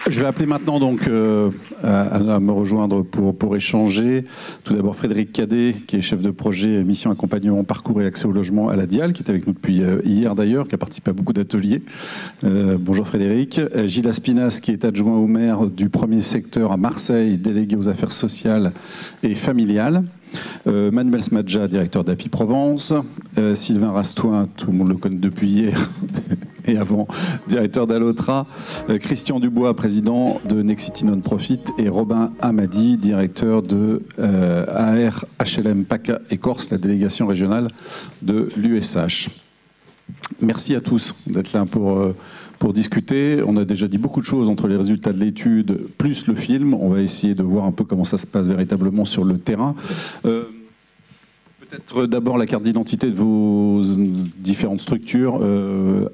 Je vais appeler maintenant donc à me rejoindre pour échanger. Tout d'abord Frédéric Cadet, qui est chef de projet mission accompagnement parcours et accès au logement à la Dial, qui est avec nous depuis hier d'ailleurs, qui a participé à beaucoup d'ateliers. Bonjour Frédéric. Gilles Aspinas, qui est adjoint au maire du premier secteur à Marseille, délégué aux affaires sociales et familiales. Manuel Smadja, directeur d'API Provence. Sylvain Rastoin, tout le monde le connaît depuis hier et avant, directeur d'Allotra. Christian Dubois, président de Nexity Non-Profit. Et Robin Hamadi, directeur de AR HLM PACA et Corse, la délégation régionale de l'USH. Merci à tous d'être là pour discuter. On a déjà dit beaucoup de choses entre les résultats de l'étude plus le film. On va essayer de voir un peu comment ça se passe véritablement sur le terrain. Peut-être d'abord la carte d'identité de vos différentes structures.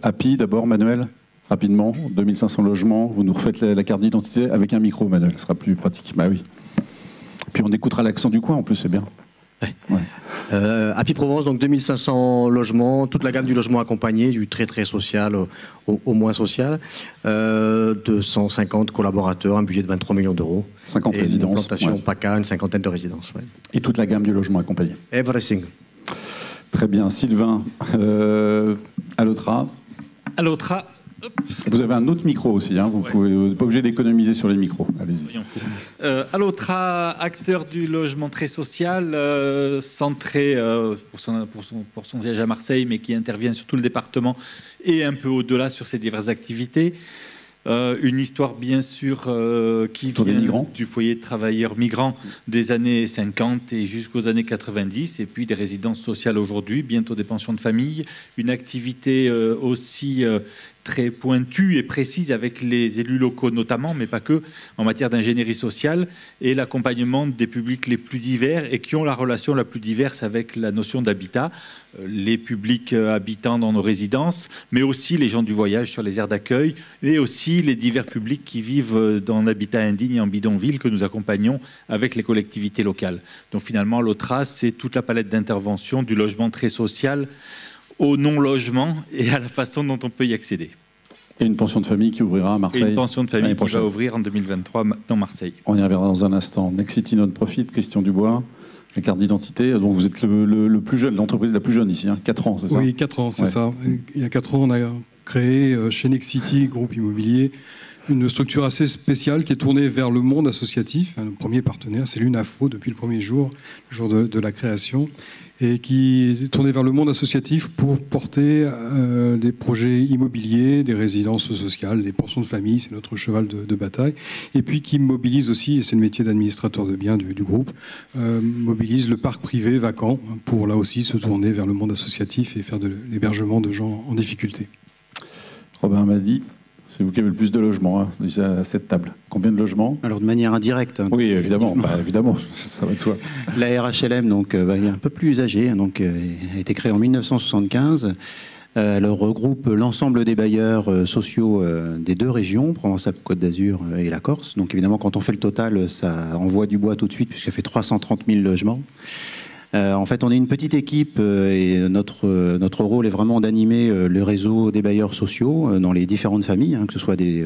API d'abord, Manuel, rapidement, 2500 logements. Vous nous refaites la carte d'identité avec un micro, Manuel, ce sera plus pratique. Bah oui. Puis on écoutera l'accent du coin en plus, c'est bien. Ouais. API Provence, donc 2500 logements, toute la gamme du logement accompagné, du très très social au moins social, 250 collaborateurs, un budget de 23 millions d'euros. 50 résidences. Une implantation PACA, une cinquantaine de résidences. Ouais. Et toute la gamme du logement accompagné. Everything. Très bien. Sylvain, Allotra. Allotra. Vous avez un autre micro aussi, hein. Vous n'êtes pas obligé d'économiser sur les micros. Allez-y. Allotra, acteur du logement très social, centré pour son siège à Marseille, mais qui intervient sur tout le département et un peu au-delà sur ses diverses activités. Une histoire bien sûr qui vient du foyer de travailleurs migrants des années 50 et jusqu'aux années 90, et puis des résidences sociales aujourd'hui, bientôt des pensions de famille. Une activité aussi très pointue et précise avec les élus locaux notamment, mais pas que, en matière d'ingénierie sociale et l'accompagnement des publics les plus divers et qui ont la relation la plus diverse avec la notion d'habitat. Les publics habitants dans nos résidences, mais aussi les gens du voyage sur les aires d'accueil, et aussi les divers publics qui vivent dans l'habitat indigne et en bidonville que nous accompagnons avec les collectivités locales. Donc finalement, l'OTRA, c'est toute la palette d'intervention du logement très social au non-logement et à la façon dont on peut y accéder. Et une pension de famille qui ouvrira à Marseille. Et une pension de famille qui va ouvrir en 2023 dans Marseille. On y reviendra dans un instant. Nexity Non-Profit, Christian Dubois. La carte d'identité, donc vous êtes le plus jeune, l'entreprise la plus jeune ici, hein, 4 ans, c'est ça? Oui, 4 ans, c'est ça. Il y a 4 ans, on a créé chez Nexity, groupe immobilier, une structure assez spéciale qui est tournée vers le monde associatif. Le premier partenaire, c'est l'UNAFO depuis le premier jour, le jour de la création, et qui est tournée vers le monde associatif pour porter des projets immobiliers, des résidences sociales, des pensions de famille, c'est notre cheval de bataille, et puis qui mobilise aussi, et c'est le métier d'administrateur de biens du groupe, mobilise le parc privé vacant pour là aussi se tourner vers le monde associatif et faire de l'hébergement de gens en difficulté. Robin m'a dit... C'est vous qui avez le plus de logements à cette table. Combien de logements? Alors de manière indirecte. Oui, évidemment, évidemment, ça va de soi. La RHLM, donc, est un peu plus âgée, donc, a été créée en 1975. Elle regroupe l'ensemble des bailleurs sociaux des 2 régions, Provence-Alpes-Côte d'Azur et la Corse. Donc évidemment, quand on fait le total, ça envoie du bois tout de suite, puisque ça fait 330 000 logements. En fait, on est une petite équipe et notre rôle est vraiment d'animer le réseau des bailleurs sociaux dans les différentes familles, que ce soit des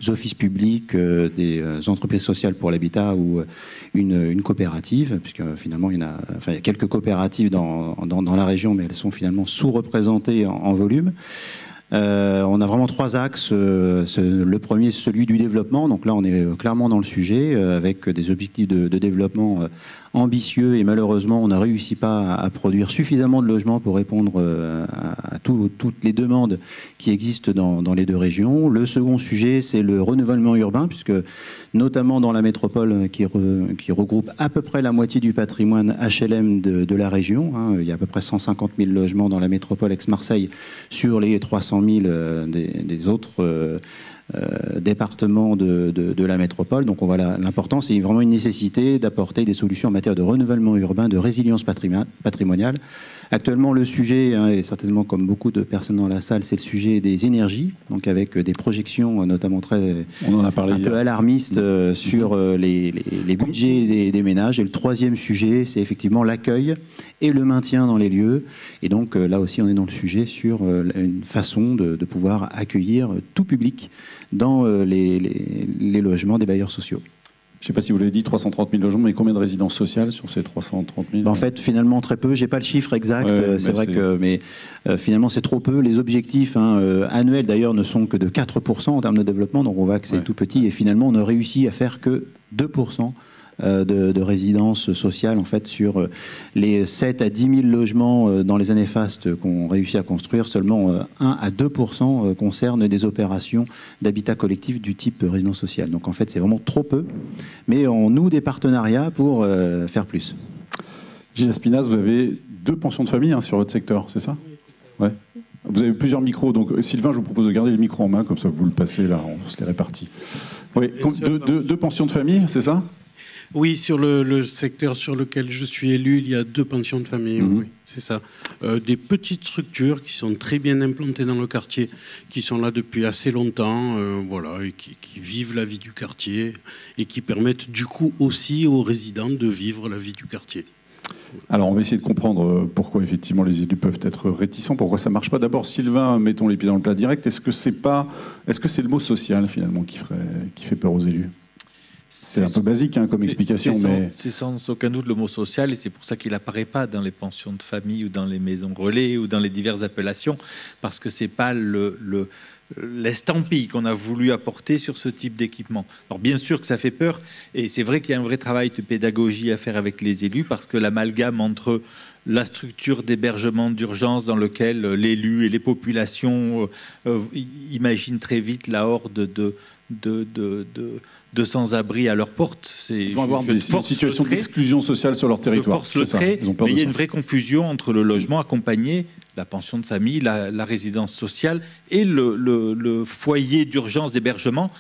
offices publics, des entreprises sociales pour l'habitat ou une coopérative, puisque finalement il y a quelques coopératives dans la région, mais elles sont finalement sous-représentées en volume. On a vraiment 3 axes. Le premier, c'est celui du développement. Donc là, on est clairement dans le sujet avec des objectifs de développement ambitieux et malheureusement, on n'a réussi pas à produire suffisamment de logements pour répondre à toutes les demandes qui existent dans les 2 régions. Le second sujet, c'est le renouvellement urbain, puisque notamment dans la métropole qui regroupe à peu près la moitié du patrimoine HLM de la région. Il y a à peu près 150 000 logements dans la métropole ex-Marseille sur les 300 000 des autres départements de la métropole. Donc l'important, c'est vraiment une nécessité d'apporter des solutions en matière de renouvellement urbain, de résilience patrimoniale. Actuellement, le sujet, et certainement comme beaucoup de personnes dans la salle, c'est le sujet des énergies, donc avec des projections notamment un peu alarmistes sur les budgets des ménages. Et le troisième sujet, c'est effectivement l'accueil et le maintien dans les lieux. Et donc là aussi, on est dans le sujet sur une façon de pouvoir accueillir tout public dans les logements des bailleurs sociaux. Je ne sais pas si vous l'avez dit, 330 000 logements, mais combien de résidences sociales sur ces 330 000 ? En fait, finalement, très peu. Je n'ai pas le chiffre exact. C'est vrai que, mais finalement, c'est trop peu. Les objectifs annuels, d'ailleurs, ne sont que de 4% en termes de développement. Donc, on voit que c'est tout petit. Et finalement, on a réussi à faire que 2% de résidences sociales, en fait, sur les 7 à 10 000 logements dans les années fastes qu'on réussit à construire. Seulement 1 à 2% concernent des opérations d'habitat collectif du type résidence sociale. Donc, en fait, c'est vraiment trop peu. Mais on noue des partenariats pour faire plus. Gilles Aspinas, vous avez 2 pensions de famille sur votre secteur, c'est ça ? Ouais. Vous avez plusieurs micros, donc Sylvain, je vous propose de garder le micro en main, comme ça vous le passez là, on se les répartit. Oui, 2 pensions de famille, c'est ça ? Oui, sur le secteur sur lequel je suis élu, il y a 2 pensions de famille, oui, c'est ça. Des petites structures qui sont très bien implantées dans le quartier, qui sont là depuis assez longtemps, voilà, et qui vivent la vie du quartier et qui permettent du coup aussi aux résidents de vivre la vie du quartier. Alors, on va essayer de comprendre pourquoi, effectivement, les élus peuvent être réticents, pourquoi ça ne marche pas. D'abord, Sylvain, mettons les pieds dans le plat direct. Est-ce que c'est le mot social, finalement, qui fait peur aux élus ? C'est un peu basique comme explication, mais... C'est sans aucun doute le mot social, et c'est pour ça qu'il n'apparaît pas dans les pensions de famille ou dans les maisons relais ou dans les diverses appellations, parce que ce n'est pas l'estampille qu'on a voulu apporter sur ce type d'équipement. Alors bien sûr que ça fait peur, et c'est vrai qu'il y a un vrai travail de pédagogie à faire avec les élus, parce que l'amalgame entre la structure d'hébergement d'urgence dans lequel l'élu et les populations imaginent très vite la horde de sans-abri à leur porte. Ils vont avoir une situation d'exclusion sociale sur leur territoire. Je force le trait, mais il y a une vraie confusion entre le logement accompagné, la pension de famille, la résidence sociale et le foyer d'urgence d'hébergement.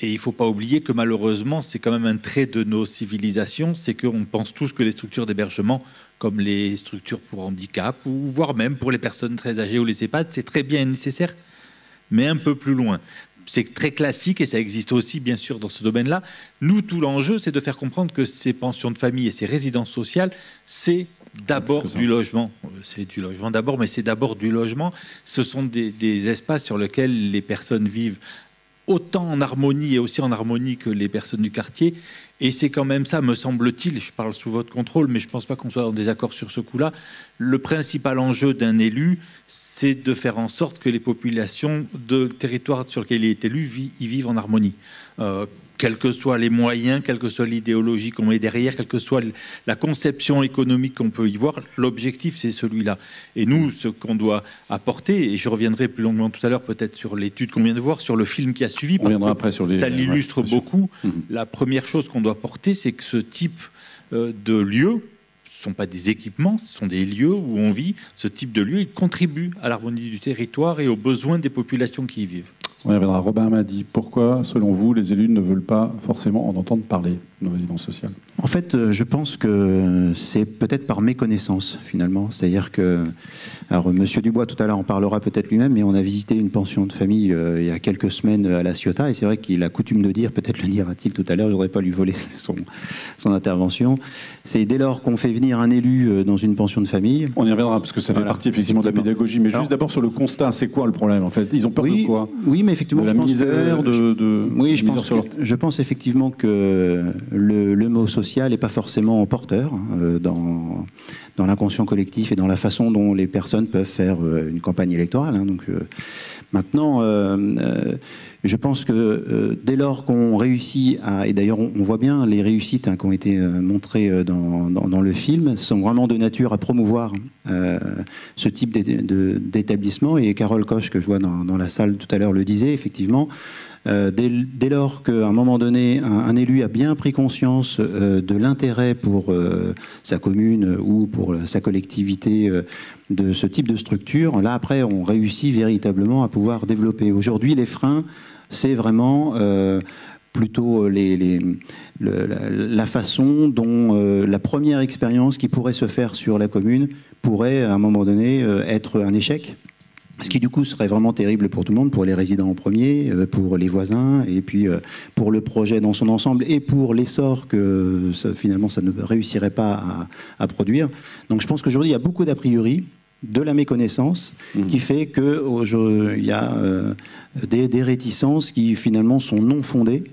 Et il ne faut pas oublier que malheureusement, c'est quand même un trait de nos civilisations, c'est qu'on pense tous que les structures d'hébergement, comme les structures pour handicap, ou voire même pour les personnes très âgées ou les EHPAD, c'est très bien et nécessaire, mais un peu plus loin. C'est très classique et ça existe aussi, bien sûr, dans ce domaine-là. Nous, tout l'enjeu, c'est de faire comprendre que ces pensions de famille et ces résidences sociales, c'est d'abord du logement. C'est du logement d'abord, mais c'est d'abord du logement. Ce sont des espaces sur lesquels les personnes vivent autant en harmonie et aussi en harmonie que les personnes du quartier. Et c'est quand même ça, me semble-t-il, je parle sous votre contrôle, mais je ne pense pas qu'on soit en désaccord sur ce coup-là. Le principal enjeu d'un élu, c'est de faire en sorte que les populations de territoire sur lequel il est élu y vivent en harmonie. Quels que soient les moyens, quelle que soit l'idéologie qu'on met derrière, quelle que soit la conception économique qu'on peut y voir, l'objectif, c'est celui-là. Et nous, ce qu'on doit apporter, et je reviendrai plus longuement tout à l'heure peut-être sur l'étude qu'on vient de voir, sur le film qui a suivi, on reviendra après sur ça l'illustre beaucoup. La première chose qu'on doit porter, c'est que ce type de lieu, ce ne sont pas des équipements, ce sont des lieux où on vit. Ce type de lieu, il contribue à l'harmonie du territoire et aux besoins des populations qui y vivent. On y reviendra. Robin m'a dit, pourquoi, selon vous, les élus ne veulent pas forcément en entendre parler de nos résidences sociales ? En fait, je pense que c'est peut-être par méconnaissance, finalement. C'est-à-dire que... Alors, Monsieur Dubois, tout à l'heure, en parlera peut-être lui-même, mais on a visité une pension de famille il y a quelques semaines à La Ciotat, et c'est vrai qu'il a coutume de dire, peut-être le dira-t-il tout à l'heure, je ne voudrais pas lui voler son intervention, c'est dès lors qu'on fait venir un élu dans une pension de famille... On y reviendra, parce que ça fait partie effectivement de la pédagogie, mais juste d'abord sur le constat, c'est quoi le problème, en fait ? Ils ont peur de quoi ? Oui, mais effectivement... De la misère, Oui, je pense effectivement que le mot social n'est pas forcément porteur dans l'inconscient collectif et dans la façon dont les personnes peuvent faire une campagne électorale. Donc, maintenant, je pense que dès lors qu'on réussit à... Et d'ailleurs, on voit bien les réussites qui ont été montrées dans le film sont vraiment de nature à promouvoir ce type d'établissement. Et Carole Koch, que je vois dans la salle tout à l'heure, le disait, effectivement. Dès lors qu'à un moment donné, un élu a bien pris conscience de l'intérêt pour sa commune ou pour sa collectivité de ce type de structure, là après on réussit véritablement à pouvoir développer. Aujourd'hui, les freins, c'est vraiment plutôt la façon dont la première expérience qui pourrait se faire sur la commune pourrait à un moment donné être un échec. Ce qui du coup serait vraiment terrible pour tout le monde, pour les résidents en premier, pour les voisins, et puis pour le projet dans son ensemble, et pour l'essor que finalement ça ne réussirait pas à produire. Donc je pense qu'aujourd'hui il y a beaucoup d'a priori, de la méconnaissance qui fait qu'il y a des réticences qui finalement sont non fondées.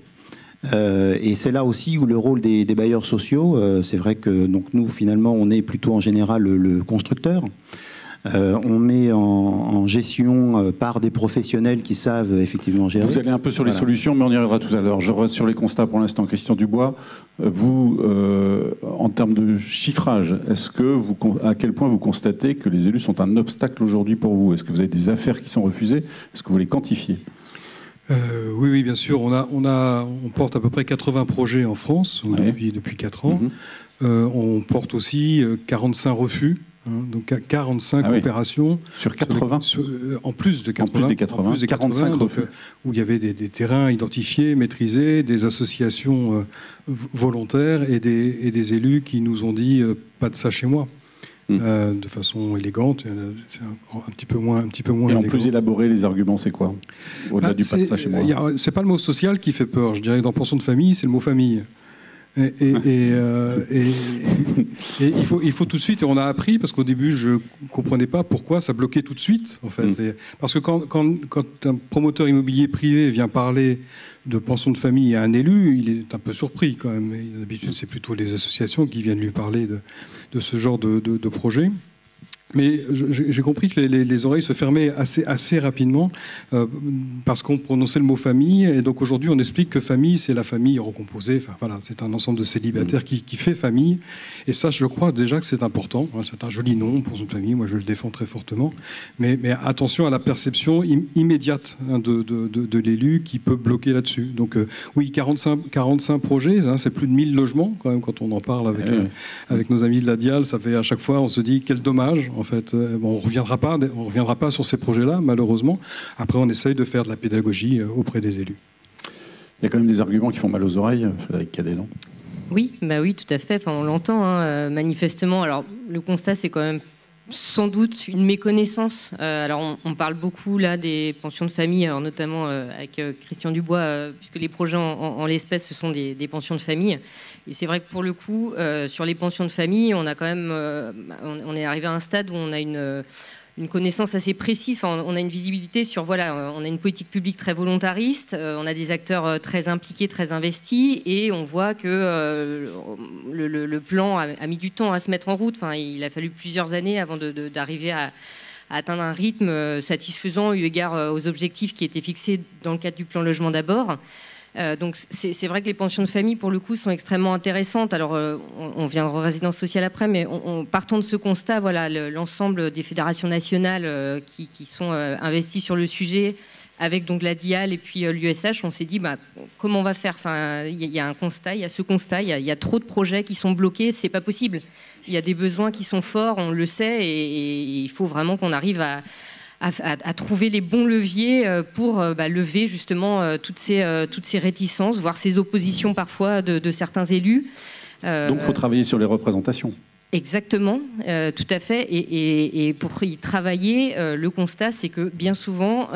Et c'est là aussi où le rôle des bailleurs sociaux, c'est vrai que donc nous finalement on est plutôt en général le constructeur. On met en gestion par des professionnels qui savent effectivement gérer. Vous allez un peu sur les solutions, mais on y reviendra tout à l'heure. Je reste sur les constats pour l'instant. Christian Dubois, vous, en termes de chiffrage, à quel point vous constatez que les élus sont un obstacle aujourd'hui pour vous? Est-ce que vous avez des affaires qui sont refusées? Est-ce que vous les quantifiez? Oui, bien sûr. On porte à peu près 80 projets en France depuis 4 ans. On porte aussi 45 refus. Donc 45 opérations. Sur 80 en plus de 80. En plus des 80, 45 refus. Où il y avait des terrains identifiés, maîtrisés, des associations volontaires et des élus qui nous ont dit pas de ça chez moi. De façon élégante, c'est un petit peu moins Et en plus élaboré, les arguments, c'est quoi? Au-delà du pas de ça chez moi. C'est pas le mot social qui fait peur. Je dirais que dans pension de famille, c'est le mot famille. Et il faut tout de suite, et on a appris, parce qu'au début je ne comprenais pas pourquoi ça bloquait tout de suite, en fait. Parce que quand un promoteur immobilier privé vient parler de pension de famille à un élu, il est un peu surpris quand même. D'habitude, c'est plutôt les associations qui viennent lui parler de ce genre de projet. Mais j'ai compris que les oreilles se fermaient assez rapidement parce qu'on prononçait le mot famille. Et donc aujourd'hui, on explique que famille, c'est la famille recomposée. Enfin, voilà, c'est un ensemble de célibataires qui fait famille. Et ça, je crois déjà que c'est important. C'est un joli nom pour une famille. Moi, je le défends très fortement. Mais attention à la perception immédiate de l'élu qui peut bloquer là-dessus. Donc oui, 45 projets, c'est plus de 1000 logements quand même quand on en parle avec nos amis de la Dial. Ça fait à chaque fois, on se dit quel dommage. En fait, on ne reviendra pas sur ces projets-là, malheureusement. Après, on essaye de faire de la pédagogie auprès des élus. Il y a quand même des arguments qui font mal aux oreilles, Frédéric Cadet, non? Oui, tout à fait. Enfin, on l'entend, manifestement. Alors, le constat, c'est quand même sans doute une méconnaissance. Alors, on parle beaucoup là des pensions de famille, alors, notamment avec Christian Dubois, puisque les projets en l'espèce, ce sont des pensions de famille. Et c'est vrai que pour le coup, sur les pensions de famille, on a quand même, on est arrivé à un stade où on a une connaissance assez précise. Enfin, on a une visibilité sur, voilà, on a une politique publique très volontariste, on a des acteurs très impliqués, très investis, et on voit que le plan a mis du temps à se mettre en route. Enfin, il a fallu plusieurs années avant d'arriver à atteindre un rythme satisfaisant eu égard aux objectifs qui étaient fixés dans le cadre du plan logement d'abord. Donc c'est vrai que les pensions de famille, pour le coup, sont extrêmement intéressantes. Alors, on viendra aux résidences sociales après, mais partant de ce constat, voilà, l'ensemble des fédérations nationales qui sont investies sur le sujet, avec donc la DIAL et puis l'USH, on s'est dit, comment on va faire? Enfin, il y a un constat, il y a ce constat, il y a trop de projets qui sont bloqués, c'est pas possible. Il y a des besoins qui sont forts, on le sait, et il faut vraiment qu'on arrive à trouver les bons leviers pour lever justement toutes ces réticences, voire ces oppositions parfois de certains élus. Donc il faut travailler sur les représentations. Exactement, tout à fait. Et pour y travailler, le constat, c'est que bien souvent,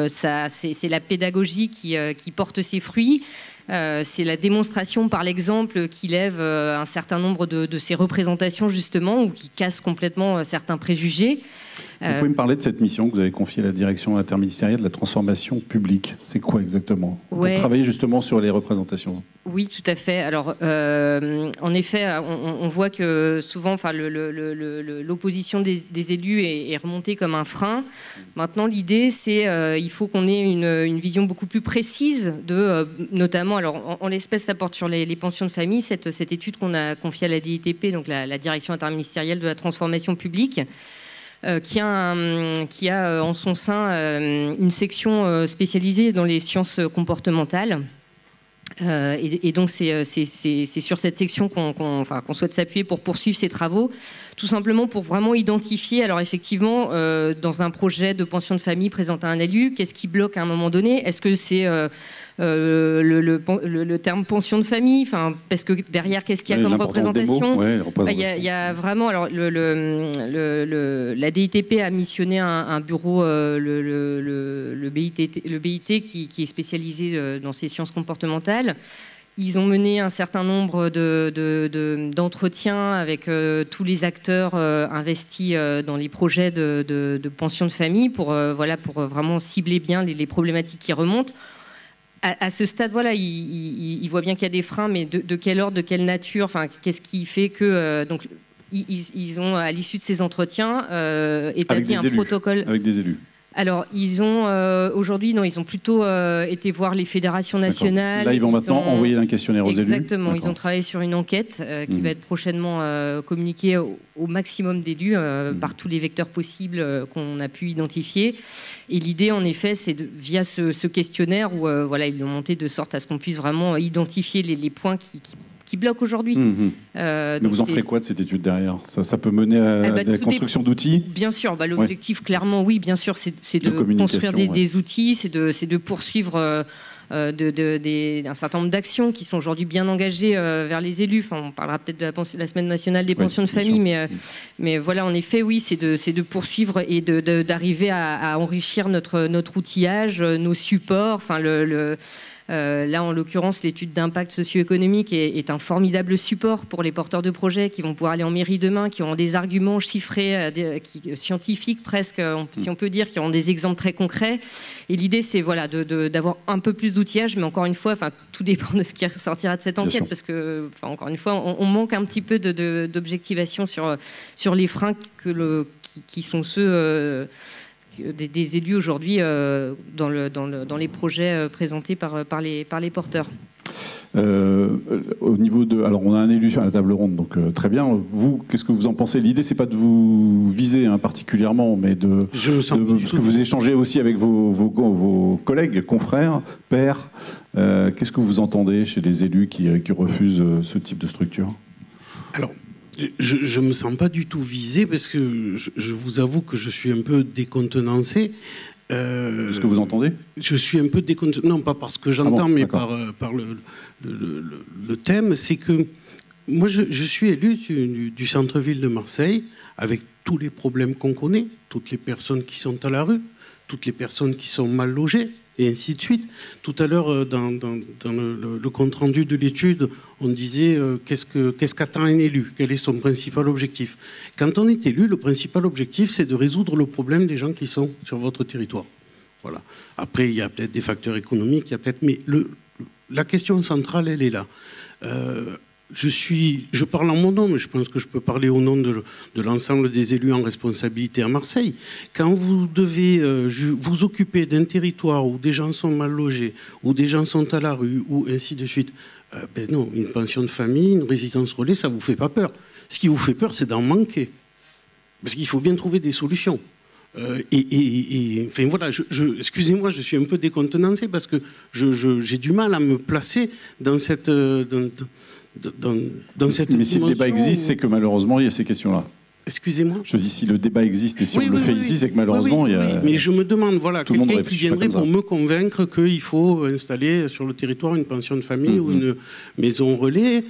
c'est la pédagogie qui porte ses fruits. C'est la démonstration par l'exemple qui lève un certain nombre de ces représentations justement, ou qui casse complètement certains préjugés. Vous pouvez me parler de cette mission que vous avez confiée à la direction interministérielle de la transformation publique. C'est quoi exactement? Pour travailler justement sur les représentations. Oui, tout à fait. Alors, en effet, on voit que souvent, l'opposition des élus est remontée comme un frein. Maintenant, l'idée, c'est il faut qu'on ait une vision beaucoup plus précise de, notamment, alors en l'espèce, ça porte sur les pensions de famille, cette étude qu'on a confiée à la DITP, donc la direction interministérielle de la transformation publique. Qui a en son sein une section spécialisée dans les sciences comportementales. Et donc c'est sur cette section qu'on souhaite s'appuyer pour poursuivre ces travaux, tout simplement pour vraiment identifier, alors effectivement, dans un projet de pension de famille présenté à un élu, qu'est-ce qui bloque à un moment donné? Est-ce que c'est le terme pension de famille, parce que derrière, qu'est-ce qu'il y a comme représentation? Il y a vraiment, alors la DITP a missionné un bureau, le BIT qui est spécialisé dans ces sciences comportementales, Ils ont mené un certain nombre d'entretiens avec tous les acteurs investis dans les projets de pension de famille pour vraiment cibler bien les problématiques qui remontent. À ce stade, voilà, ils voient bien qu'il y a des freins, mais de quel ordre, de quelle nature, enfin, qu'est-ce qui fait que... donc, ils ont, à l'issue de ces entretiens, établi un protocole... Avec des élus. Alors, ils ont aujourd'hui, non, ils ont plutôt été voir les fédérations nationales. Là, ils vont maintenant envoyer un questionnaire aux élus. Exactement, ils ont travaillé sur une enquête qui va être prochainement communiquée au maximum d'élus par tous les vecteurs possibles qu'on a pu identifier. Et l'idée, en effet, c'est via ce questionnaire où voilà, ils l'ont monté de sorte à ce qu'on puisse vraiment identifier les points qui bloquent aujourd'hui. Mais vous en ferez quoi de cette étude derrière ? Ça peut mener à la construction d'outils ? Bien sûr, l'objectif, clairement, oui, bien sûr, c'est de construire des outils, c'est de poursuivre un certain nombre d'actions qui sont aujourd'hui bien engagées vers les élus. Enfin, on parlera peut-être de la Semaine nationale des pensions de famille, mais voilà, en effet, oui, c'est de poursuivre et d'arriver à enrichir notre outillage, nos supports, enfin là, en l'occurrence, l'étude d'impact socio-économique est un formidable support pour les porteurs de projets qui vont pouvoir aller en mairie demain, qui ont des arguments chiffrés, scientifiques presque, si on peut dire, qui ont des exemples très concrets. Et l'idée, c'est voilà, d'avoir un peu plus d'outillage, mais encore une fois, tout dépend de ce qui ressortira de cette enquête, parce que, encore une fois, on manque un petit peu d'objectivation sur les freins qui sont ceux... des élus aujourd'hui dans les projets présentés par les porteurs. Au niveau alors on a un élu à la table ronde, donc très bien. Vous, qu'est-ce que vous en pensez ? L'idée, c'est pas de vous viser particulièrement, mais parce que vous échangez aussi avec vos collègues, confrères, pairs. Qu'est-ce que vous entendez chez des élus qui refusent ce type de structure ? Alors, je ne me sens pas du tout visé parce que je vous avoue que je suis un peu décontenancé. Ce que vous entendez ? Je suis un peu décontenancé, non pas parce que j'entends, mais par le thème. C'est que moi, je suis élu du centre-ville de Marseille avec tous les problèmes qu'on connaît, toutes les personnes qui sont à la rue, toutes les personnes qui sont mal logées, et ainsi de suite. Tout à l'heure, dans le compte-rendu de l'étude, on disait qu'est-ce qu'attend un élu ? Quel est son principal objectif ? Quand on est élu, le principal objectif, c'est de résoudre le problème des gens qui sont sur votre territoire. Voilà. Après, il y a peut-être des facteurs économiques, mais la question centrale, elle est là. Je parle en mon nom, mais je pense que je peux parler au nom de l'ensemble des élus en responsabilité à Marseille. Quand vous devez vous occuper d'un territoire où des gens sont mal logés, où des gens sont à la rue, ou ainsi de suite, non, une pension de famille, une résidence relais, ça ne vous fait pas peur. Ce qui vous fait peur, c'est d'en manquer. Parce qu'il faut bien trouver des solutions. Enfin voilà, excusez-moi, je suis un peu décontenancé parce que j'ai du mal à me placer dans cette... Mais si le débat existe, c'est que malheureusement, il y a ces questions-là. Excusez-moi ? Je dis, si le débat existe et si on le fait ici, c'est que malheureusement, il y a... Oui, mais je me demande, voilà, quelqu'un qui viendrait pour me convaincre qu'il faut installer sur le territoire une pension de famille ou une maison relais,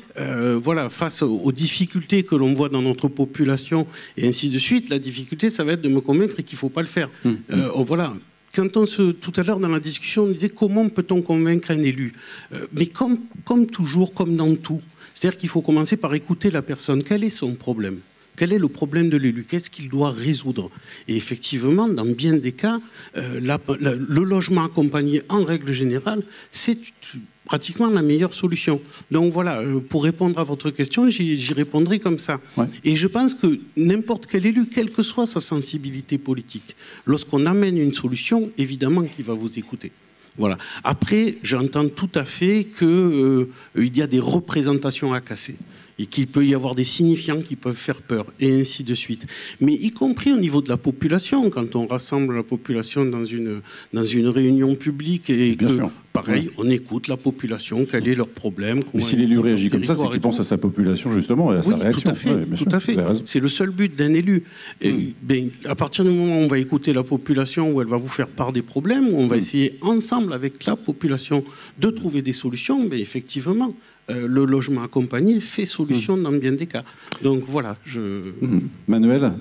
voilà, face aux difficultés que l'on voit dans notre population et ainsi de suite, la difficulté, ça va être de me convaincre qu'il ne faut pas le faire. Voilà. Quand tout à l'heure dans la discussion, on disait comment peut-on convaincre un élu ? Mais comme toujours, comme dans tout, c'est-à-dire qu'il faut commencer par écouter la personne. Quel est son problème ? Quel est le problème de l'élu ? Qu'est-ce qu'il doit résoudre ? Et effectivement, dans bien des cas, le logement accompagné, en règle générale, c'est pratiquement la meilleure solution. Donc voilà, pour répondre à votre question, j'y répondrai comme ça. Ouais. Et je pense que n'importe quel élu, quelle que soit sa sensibilité politique, lorsqu'on amène une solution, évidemment qu'il va vous écouter. Voilà. Après, j'entends tout à fait qu'il y a des représentations à casser et qu'il peut y avoir des signifiants qui peuvent faire peur, et ainsi de suite. Mais y compris au niveau de la population, quand on rassemble la population dans une réunion publique et que, pareil, on écoute la population, quel est leur problème. Mais si l'élu réagit comme ça, c'est qu'il pense à sa population, justement, et à sa réaction. Tout à fait. C'est le seul but d'un élu. Et, à partir du moment où on va écouter la population, où elle va vous faire part des problèmes, où on va essayer ensemble avec la population de trouver des solutions, effectivement, le logement accompagné fait solution dans bien des cas. Donc voilà. Manuel,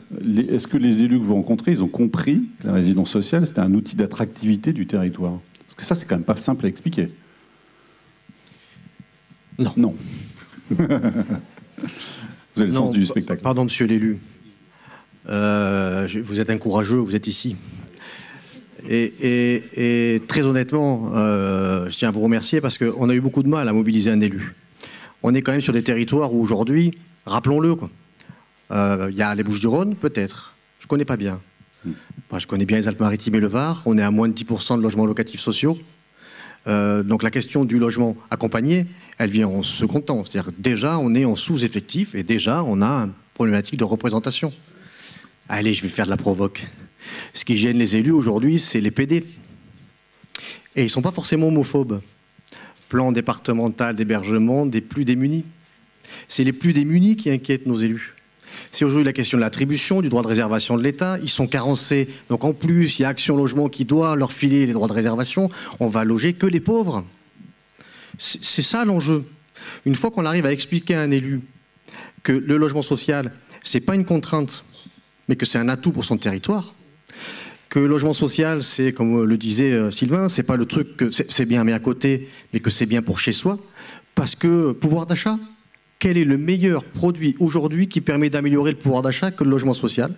est-ce que les élus que vous rencontrez, ils ont compris que la résidence sociale, c'était un outil d'attractivité du territoire ? Parce que ça, c'est quand même pas simple à expliquer. Non. Non. Vous avez le sens du spectacle. Pardon, monsieur l'élu. Vous êtes un courageux, vous êtes ici. Et très honnêtement, je tiens à vous remercier parce qu'on a eu beaucoup de mal à mobiliser un élu. On est quand même sur des territoires où aujourd'hui, rappelons-le, il y a les Bouches-du-Rhône, peut-être. Je ne connais pas bien. Moi, je connais bien les Alpes-Maritimes et le Var. On est à moins de 10% de logements locatifs sociaux. Donc la question du logement accompagné, elle vient en second temps. C'est-à-dire déjà, on est en sous-effectif et déjà, on a une problématique de représentation. Allez, je vais faire de la provoque. Ce qui gêne les élus aujourd'hui, c'est les PD. Et ils ne sont pas forcément homophobes. Plan départemental d'hébergement des plus démunis. C'est les plus démunis qui inquiètent nos élus. C'est aujourd'hui la question de l'attribution, du droit de réservation de l'État. Ils sont carencés. Donc en plus, il y a Action Logement qui doit leur filer les droits de réservation. On va loger que les pauvres. C'est ça l'enjeu. Une fois qu'on arrive à expliquer à un élu que le logement social, ce n'est pas une contrainte, mais que c'est un atout pour son territoire, que le logement social, c'est, comme le disait Sylvain, c'est pas le truc que c'est bien mis à côté, mais que c'est bien pour chez soi, parce que pouvoir d'achat, quel est le meilleur produit aujourd'hui qui permet d'améliorer le pouvoir d'achat que le logement social?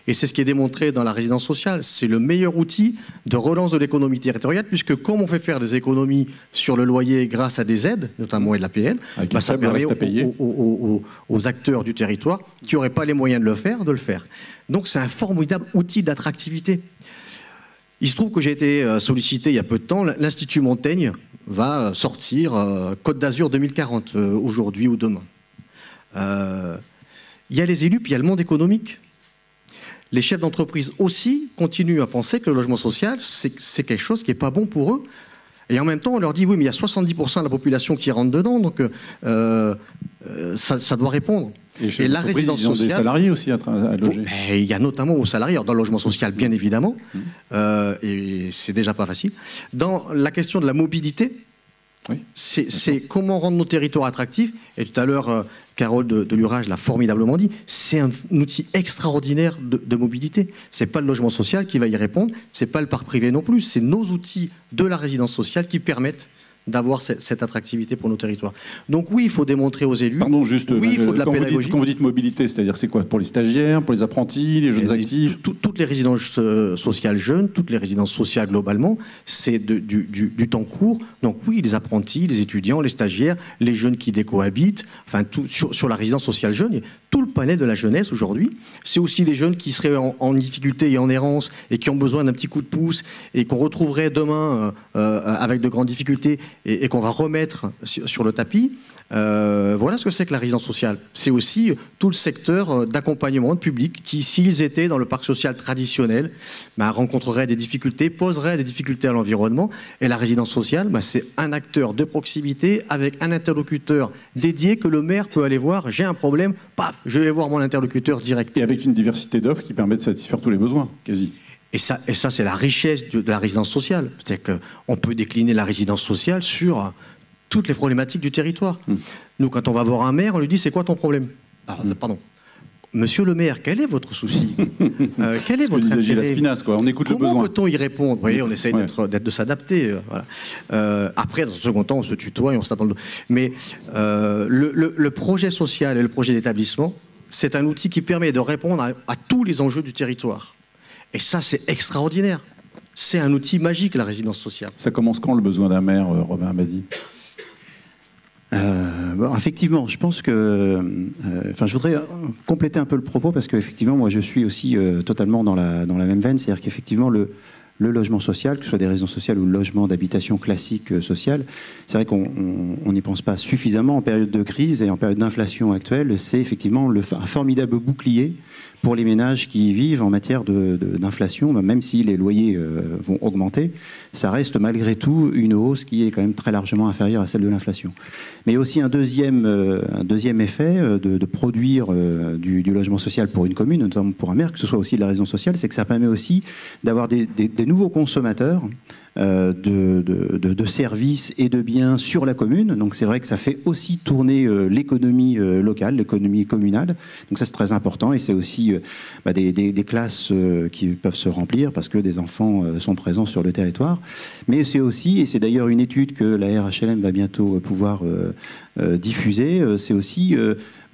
Et c'est ce qui est démontré dans la résidence sociale. C'est le meilleur outil de relance de l'économie territoriale, puisque comme on fait faire des économies sur le loyer grâce à des aides, notamment et de l'APL, ça permet aux acteurs du territoire qui n'auraient pas les moyens de le faire. Donc c'est un formidable outil d'attractivité. Il se trouve que j'ai été sollicité il y a peu de temps. L'Institut Montaigne va sortir Côte d'Azur 2040, aujourd'hui ou demain. Il y a les élus, puis il y a le monde économique. Les chefs d'entreprise aussi continuent à penser que le logement social, c'est quelque chose qui n'est pas bon pour eux. Et en même temps, on leur dit, oui, mais il y a 70% de la population qui rentre dedans, donc ça doit répondre. Et la résidence sociale, des salariés aussi à loger. Il y a notamment aux salariés, dans le logement social, bien évidemment, et c'est déjà pas facile. Dans la question de la mobilité, oui, c'est comment rendre nos territoires attractifs. Et tout à l'heure, Carole de Lurage l'a formidablement dit, c'est un outil extraordinaire de mobilité. C'est pas le logement social qui va y répondre, c'est pas le parc privé non plus, c'est nos outils de la résidence sociale qui permettent d'avoir cette attractivité pour nos territoires. Donc oui, il faut démontrer aux élus. Pardon, juste, oui, il faut de la pédagogie. Quand vous dites mobilité, c'est-à-dire c'est quoi? Pour les stagiaires, pour les apprentis, les jeunes actifs? Toutes les résidences sociales jeunes, toutes les résidences sociales globalement, c'est du temps court. Donc oui, les apprentis, les étudiants, les stagiaires, les jeunes qui décohabitent, enfin tout, sur la résidence sociale jeune, tout le panel de la jeunesse aujourd'hui. C'est aussi des jeunes qui seraient en difficulté et en errance et qui ont besoin d'un petit coup de pouce et qu'on retrouverait demain avec de grandes difficultés et qu'on va remettre sur le tapis. Voilà ce que c'est que la résidence sociale. C'est aussi tout le secteur d'accompagnement de public qui, s'ils étaient dans le parc social traditionnel, rencontreraient des difficultés, poseraient des difficultés à l'environnement. Et la résidence sociale, c'est un acteur de proximité avec un interlocuteur dédié que le maire peut aller voir. J'ai un problème, paf, je vais voir mon interlocuteur direct. Et avec une diversité d'offres qui permet de satisfaire tous les besoins, quasi. Et ça c'est la richesse de la résidence sociale. C'est-à-dire qu'on peut décliner la résidence sociale sur toutes les problématiques du territoire. Nous, quand on va voir un maire, on lui dit, c'est quoi ton problème? Pardon. Monsieur le maire, quel est votre souci? Quel est votre intérêt? La spinasse, quoi. On écoute le besoin. Comment peut-on y répondre? Vous voyez, on essaye de s'adapter. Voilà. Après, dans un second temps, on se tutoie et on se tape dans le dos. Mais le projet social et le projet d'établissement, c'est un outil qui permet de répondre à tous les enjeux du territoire. Et ça, c'est extraordinaire. C'est un outil magique, la résidence sociale. Ça commence quand, le besoin d'un maire, Robin Abadi? Effectivement, je pense que... je voudrais compléter un peu le propos parce qu'effectivement, moi, je suis aussi totalement dans la même veine. C'est-à-dire qu'effectivement, le logement social, que ce soit des résidences sociales ou le logement d'habitation classique social, c'est vrai qu'on n'y pense pas suffisamment en période de crise et en période d'inflation actuelle. C'est effectivement un formidable bouclier pour les ménages qui y vivent en matière d'inflation, même si les loyers vont augmenter, ça reste malgré tout une hausse qui est quand même très largement inférieure à celle de l'inflation. Mais il y a aussi un deuxième effet de produire du logement social pour une commune, notamment pour un maire, que ce soit aussi de la résidence sociale, c'est que ça permet aussi d'avoir des nouveaux consommateurs de services et de biens sur la commune. Donc c'est vrai que ça fait aussi tourner l'économie locale, l'économie communale. Donc ça c'est très important et c'est aussi des classes qui peuvent se remplir parce que des enfants sont présents sur le territoire. Mais c'est aussi, et c'est d'ailleurs une étude que la RHLM va bientôt pouvoir diffuser, c'est aussi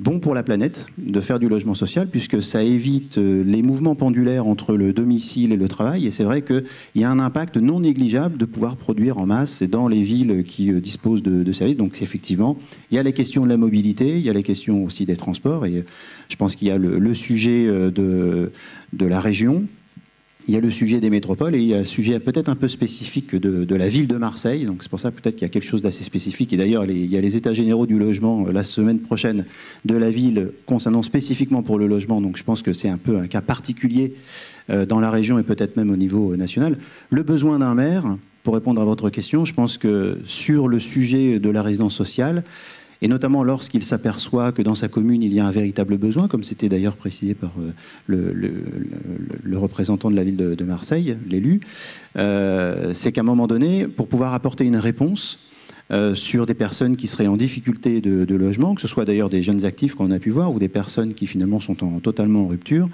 bon pour la planète de faire du logement social puisque ça évite les mouvements pendulaires entre le domicile et le travail. Et c'est vrai qu'il y a un impact non négligeable de pouvoir produire en masse dans les villes qui disposent de services. Donc effectivement, il y a la question de la mobilité, il y a la question aussi des transports. Et je pense qu'il y a le sujet de la région. Il y a le sujet des métropoles et il y a le sujet peut-être un peu spécifique de la ville de Marseille. Donc c'est pour ça peut-être qu'il y a quelque chose d'assez spécifique. Et d'ailleurs, il y a les états généraux du logement la semaine prochaine de la ville concernant spécifiquement pour le logement. Donc je pense que c'est un peu un cas particulier dans la région et peut-être même au niveau national. Le besoin d'un maire, pour répondre à votre question, je pense que sur le sujet de la résidence sociale, et notamment lorsqu'il s'aperçoit que dans sa commune, il y a un véritable besoin, comme c'était d'ailleurs précisé par le représentant de la ville de Marseille, l'élu, c'est qu'à un moment donné, pour pouvoir apporter une réponse sur des personnes qui seraient en difficulté de logement, que ce soit d'ailleurs des jeunes actifs qu'on a pu voir, ou des personnes qui finalement sont totalement en rupture,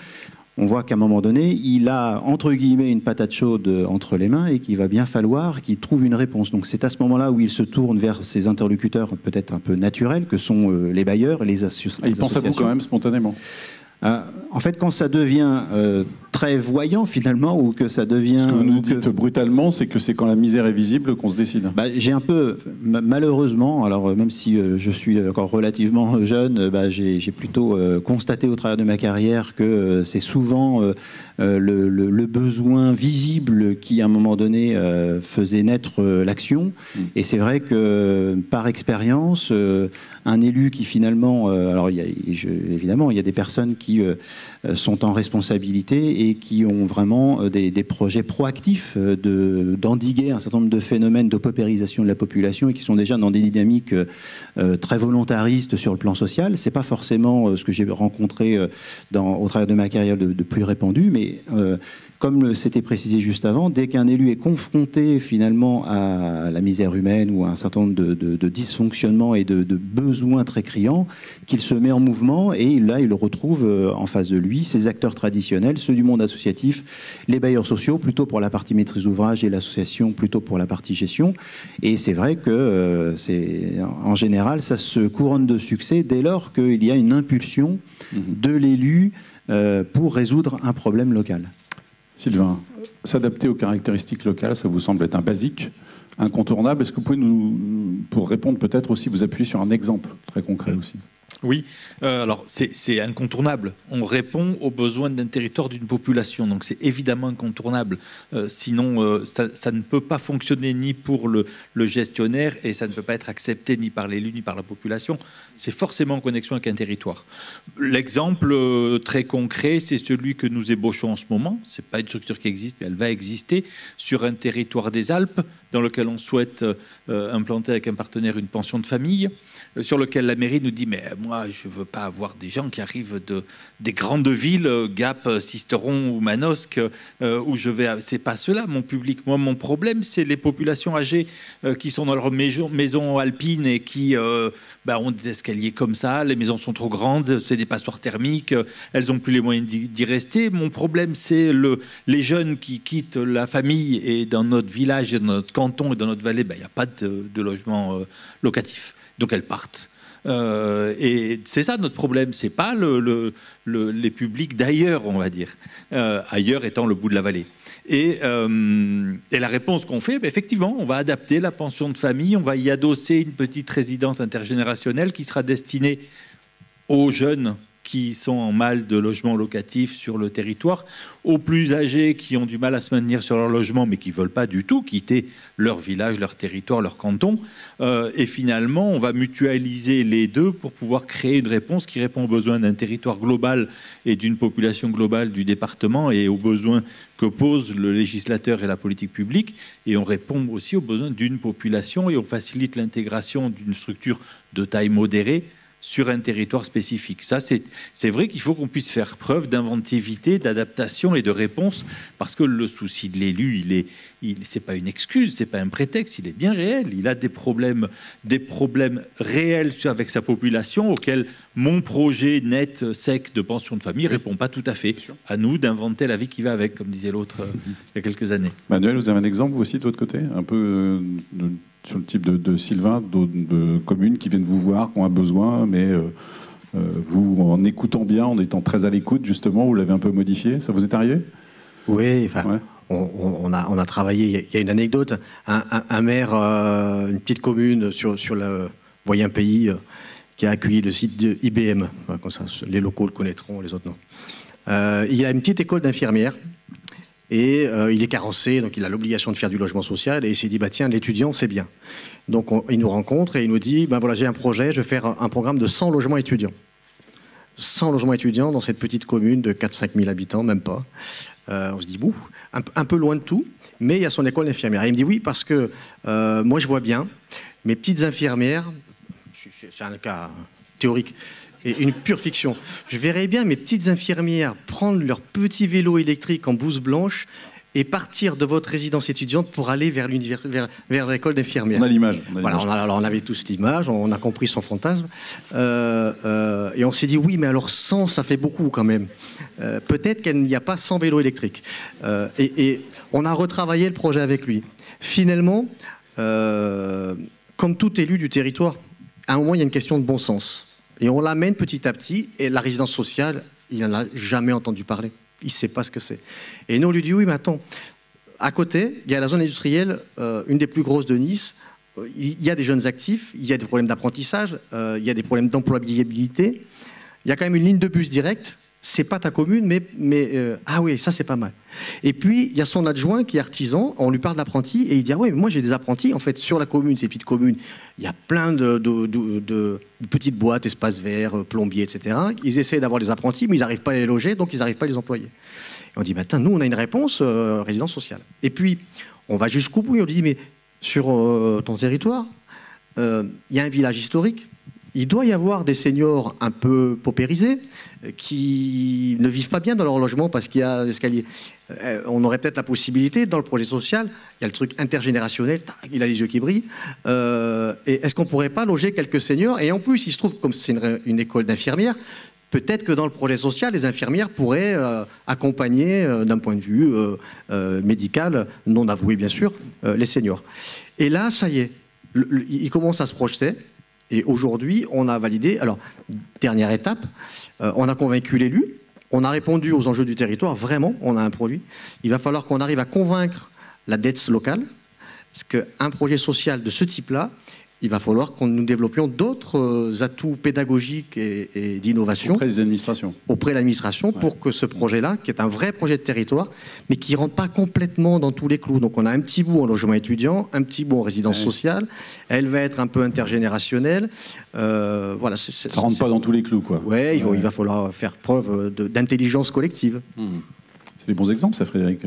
on voit qu'à un moment donné, il a, entre guillemets, une patate chaude entre les mains et qu'il va bien falloir qu'il trouve une réponse. Donc c'est à ce moment-là où il se tourne vers ses interlocuteurs peut-être un peu naturels, que sont les bailleurs et les associations. Il pense à vous quand même spontanément. En fait, quand ça devient très voyant finalement, ou que ça devient... Ce que vous nous dites brutalement, c'est que c'est quand la misère est visible qu'on se décide. J'ai un peu, malheureusement, alors même si je suis encore relativement jeune, j'ai plutôt constaté au travers de ma carrière que c'est souvent le besoin visible qui, à un moment donné, faisait naître l'action. Et c'est vrai que, par expérience, un élu qui finalement... alors, évidemment, il y a des personnes qui sont en responsabilité et qui ont vraiment des projets proactifs d'endiguer un certain nombre de phénomènes de paupérisation de la population et qui sont déjà dans des dynamiques très volontaristes sur le plan social. C'est pas forcément ce que j'ai rencontré au travers de ma carrière de plus répandu, mais comme c'était précisé juste avant, dès qu'un élu est confronté finalement à la misère humaine ou à un certain nombre de dysfonctionnements et de besoins très criants, qu'il se met en mouvement et là, il retrouve en face de lui ses acteurs traditionnels, ceux du monde associatif, les bailleurs sociaux, plutôt pour la partie maîtrise d'ouvrage et l'association plutôt pour la partie gestion. Et c'est vrai que en général, ça se couronne de succès dès lors qu'il y a une impulsion de l'élu pour résoudre un problème local. Sylvain, s'adapter aux caractéristiques locales, ça vous semble être un basique, incontournable. Est-ce que vous pouvez pour répondre peut-être aussi, vous appuyer sur un exemple très concret aussi ? Oui, alors c'est incontournable. On répond aux besoins d'un territoire, d'une population, donc c'est évidemment incontournable. Sinon, ça ne peut pas fonctionner ni pour le gestionnaire et ça ne peut pas être accepté ni par l'élu ni par la population. C'est forcément en connexion avec un territoire. L'exemple très concret, c'est celui que nous ébauchons en ce moment. C'est pas une structure qui existe, mais elle va exister sur un territoire des Alpes dans lequel on souhaite implanter avec un partenaire une pension de famille, sur lequel la mairie nous dit mais moi je veux pas avoir des gens qui arrivent des grandes villes, Gap, Sisteron ou Manosque, où je vais. C'est pas cela mon public. Moi mon problème c'est les populations âgées qui sont dans leur maison alpine et qui ont des escaliers comme ça, les maisons sont trop grandes, c'est des passoires thermiques, elles n'ont plus les moyens d'y rester. Mon problème c'est les jeunes qui quittent la famille et dans notre village, et dans notre canton et dans notre vallée, il n'y a pas de logement locatif. Donc elles partent. Et c'est ça notre problème, c'est pas les publics d'ailleurs, on va dire. Ailleurs étant le bout de la vallée. Et la réponse qu'on fait, effectivement, on va adapter la pension de famille, on va y adosser une petite résidence intergénérationnelle qui sera destinée aux jeunes qui sont en mal de logement locatif sur le territoire, aux plus âgés qui ont du mal à se maintenir sur leur logement, mais qui ne veulent pas du tout quitter leur village, leur territoire, leur canton. Et finalement, on va mutualiser les deux pour pouvoir créer une réponse qui répond aux besoins d'un territoire global et d'une population globale du département et aux besoins que pose le législateur et la politique publique. Et on répond aussi aux besoins d'une population et on facilite l'intégration d'une structure de taille modérée sur un territoire spécifique. Ça, c'est vrai qu'il faut qu'on puisse faire preuve d'inventivité, d'adaptation et de réponse, parce que le souci de l'élu, c'est pas une excuse, c'est pas un prétexte, il est bien réel. Il a des problèmes réels avec sa population auxquels mon projet net, sec de pension de famille répond pas tout à fait. À nous d'inventer la vie qui va avec, comme disait l'autre il y a quelques années. Manuel, vous avez un exemple, vous aussi, de votre côté, un peu sur le type de Sylvain, de communes qui viennent vous voir, qui ont un besoin, mais vous, en écoutant bien, en étant très à l'écoute, justement, vous l'avez un peu modifié. Ça vous est arrivé? Oui, enfin, ouais. On a travaillé. Il y a une anecdote. Un maire, une petite commune sur le voyant pays, qui a accueilli le site de IBM. Comme ça, les locaux le connaîtront, les autres non. Il y a une petite école d'infirmières. Et il est carencé, donc il a l'obligation de faire du logement social. Et il s'est dit, bah, tiens, l'étudiant, c'est bien. Donc il nous rencontre et il nous dit, bah, voilà, j'ai un projet, je vais faire un programme de 100 logements étudiants. 100 logements étudiants dans cette petite commune de 4-5 000 habitants, même pas. On se dit, bouh, un peu loin de tout, mais il y a son école d'infirmière. Et il me dit, oui, parce que moi, je vois bien, mes petites infirmières, c'est un cas théorique, et une pure fiction. Je verrais bien mes petites infirmières prendre leur petit vélo électrique en blouse blanche et partir de votre résidence étudiante pour aller vers l'école d'infirmière. On a l'image. Voilà, on avait tous l'image, on a compris son fantasme. Et on s'est dit, oui, mais alors 100, ça fait beaucoup quand même. Peut-être qu'il n'y a pas 100 vélos électriques. Et on a retravaillé le projet avec lui. Finalement, comme tout élu du territoire, à un moment, il y a une question de bon sens. Et on l'amène petit à petit, et la résidence sociale, il n'en a jamais entendu parler. Il ne sait pas ce que c'est. Et nous, on lui dit, oui, mais attends, à côté, il y a la zone industrielle, une des plus grosses de Nice, il y a des jeunes actifs, il y a des problèmes d'apprentissage, il y a des problèmes d'employabilité, il y a quand même une ligne de bus directe, c'est pas ta commune, mais ah oui, ça c'est pas mal. Et puis, il y a son adjoint qui est artisan, on lui parle d'apprentis, et il dit, ah oui, mais moi j'ai des apprentis, en fait, sur la commune, ces petites communes, il y a plein de petites boîtes, espaces verts, plombiers, etc. Ils essaient d'avoir des apprentis, mais ils n'arrivent pas à les loger, donc ils n'arrivent pas à les employer. Et on dit, bah, nous, on a une réponse, résidence sociale. Et puis, on va jusqu'au bout, et on lui dit, mais sur ton territoire, il y a un village historique, il doit y avoir des seniors un peu paupérisés qui ne vivent pas bien dans leur logement parce qu'il y a l'escalier. On aurait peut-être la possibilité, dans le projet social, il y a le truc intergénérationnel, il a les yeux qui brillent, et est-ce qu'on ne pourrait pas loger quelques seniors? Et en plus, il se trouve, comme c'est une école d'infirmières, peut-être que dans le projet social, les infirmières pourraient accompagner, d'un point de vue médical, non avoué bien sûr, les seniors. Et là, ça y est, il commence à se projeter. Et aujourd'hui, on a validé, alors, dernière étape, on a convaincu l'élu, on a répondu aux enjeux du territoire, vraiment, on a un produit. Il va falloir qu'on arrive à convaincre la DETS locale, parce qu'un projet social de ce type-là, il va falloir que nous développions d'autres atouts pédagogiques et d'innovation. Auprès des administrations. Auprès de l'administration, pour que ce projet-là, qui est un vrai projet de territoire, mais qui ne rentre pas complètement dans tous les clous. Donc on a un petit bout en logement étudiant, un petit bout en résidence sociale, elle va être un peu intergénérationnelle. Voilà, ça ne rentre pas dans tous les clous, quoi. Ouais, il va falloir faire preuve d'intelligence collective. C'est des bons exemples, ça, Frédéric.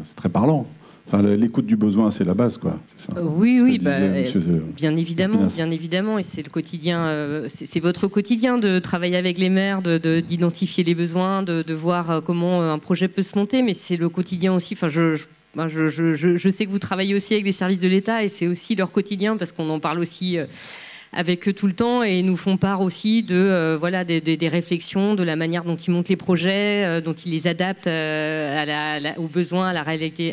C'est très parlant. Enfin, l'écoute du besoin, c'est la base, quoi. Ça, oui, bien évidemment, et c'est le quotidien, c'est votre quotidien de travailler avec les maires, d'identifier les besoins, de voir comment un projet peut se monter, mais c'est le quotidien aussi. Enfin, je sais que vous travaillez aussi avec des services de l'État, et c'est aussi leur quotidien, parce qu'on en parle aussi avec eux tout le temps, et ils nous font part aussi de des réflexions, de la manière dont ils montent les projets, dont ils les adaptent aux besoins, à la réalité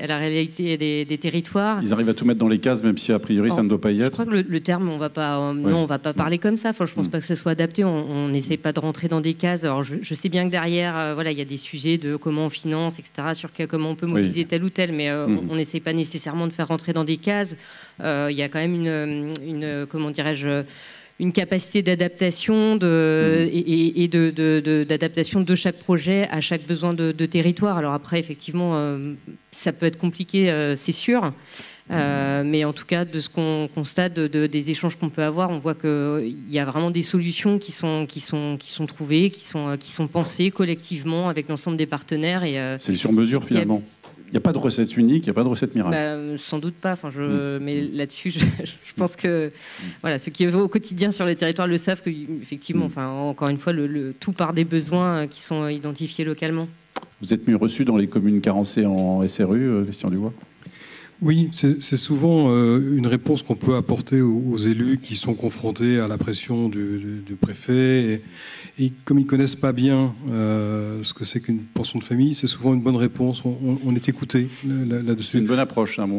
des territoires. Ils arrivent à tout mettre dans les cases, même si a priori ça ne doit pas y être. Je crois que le terme, on va pas parler comme ça. Enfin, je pense pas que ce soit adapté. On n'essaie pas de rentrer dans des cases. Alors, je sais bien que derrière, il y a des sujets de comment on finance, etc., sur comment on peut mobiliser tel ou tel, mais on n'essaie pas nécessairement de faire rentrer dans des cases. Il y a quand même une comment dirais-je, une capacité d'adaptation d'adaptation de chaque projet à chaque besoin de territoire. Alors après, effectivement, ça peut être compliqué, c'est sûr. Mais en tout cas, de ce qu'on constate, des échanges qu'on peut avoir, on voit qu'il y a vraiment des solutions qui sont trouvées, qui sont pensées collectivement avec l'ensemble des partenaires. C'est le sur-mesure, finalement. Il n'y a pas de recette unique, il n'y a pas de recette miracle. Sans doute pas. Enfin, mais là-dessus, je pense que voilà, ceux qui œuvrent au quotidien sur les territoires le savent qu'effectivement, enfin, encore une fois, tout part des besoins qui sont identifiés localement. Vous êtes mieux reçu dans les communes carencées en SRU, Christian Dubois? Oui, c'est souvent une réponse qu'on peut apporter aux élus qui sont confrontés à la pression du préfet. Et comme ils ne connaissent pas bien ce que c'est qu'une pension de famille, c'est souvent une bonne réponse. On est écouté là-dessus. C'est une bonne approche. Hein,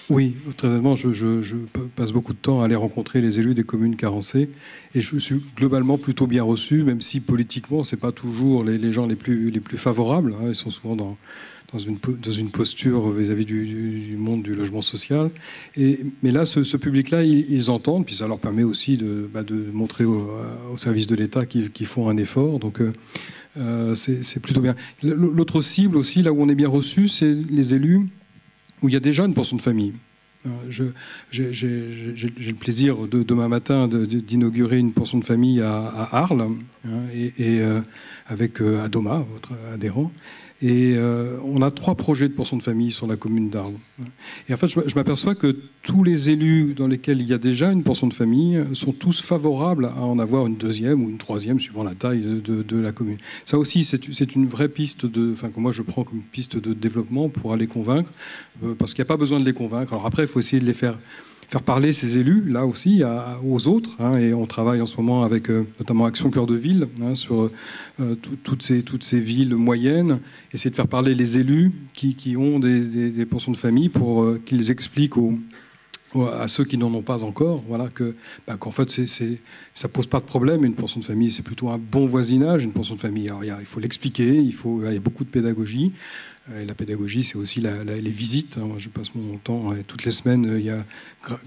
Oui, très honnêtement, je passe beaucoup de temps à aller rencontrer les élus des communes carencées. Et je suis globalement plutôt bien reçu, même si politiquement, ce n'est pas toujours les gens les plus favorables. Hein, ils sont souvent dans une posture vis-à-vis du monde du logement social. Mais là, ce public-là, ils entendent, puis ça leur permet aussi de montrer au service de l'État qu'ils font un effort. Donc, c'est plutôt bien. L'autre cible aussi, là où on est bien reçu, c'est les élus où il y a déjà une pension de famille. J'ai le plaisir demain matin d'inaugurer une pension de famille à Arles, avec Adoma, votre adhérent. Et on a 3 projets de pension de famille sur la commune d'Arles. Et en fait, je m'aperçois que tous les élus dans lesquels il y a déjà une pension de famille sont tous favorables à en avoir une deuxième ou une troisième, suivant la taille de la commune. Ça aussi, c'est une vraie piste que moi je prends comme piste de développement pour aller convaincre, parce qu'il n'y a pas besoin de les convaincre. Alors après, il faut essayer de les faire parler ces élus, là aussi, aux autres. Hein, et on travaille en ce moment avec notamment Action Cœur de Ville, sur toutes ces villes moyennes. Essayer de faire parler les élus qui ont des pensions de famille pour qu'ils expliquent à ceux qui n'en ont pas encore, voilà, qu'en fait, ça pose pas de problème. Une pension de famille, c'est plutôt un bon voisinage. Une pension de famille, alors, il faut l'expliquer, il y a beaucoup de pédagogie. Et la pédagogie, c'est aussi les visites. Moi, je passe mon temps toutes les semaines. Il y a,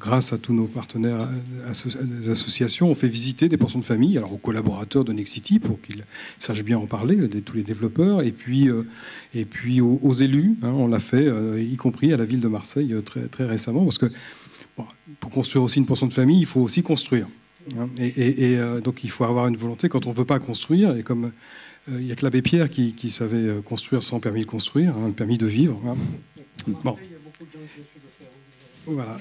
grâce à tous nos partenaires des associations, on fait visiter des pensions de famille, alors aux collaborateurs de Nexity pour qu'ils sachent bien en parler, tous les développeurs, et puis aux élus. Hein, on l'a fait, y compris à la ville de Marseille très, très récemment, parce que pour construire aussi une pension de famille, il faut aussi construire. Hein, donc il faut avoir une volonté quand on ne veut pas construire, et comme il n'y a que l'abbé Pierre qui savait construire sans permis de construire, le permis de vivre. Hein. Bon. Voilà.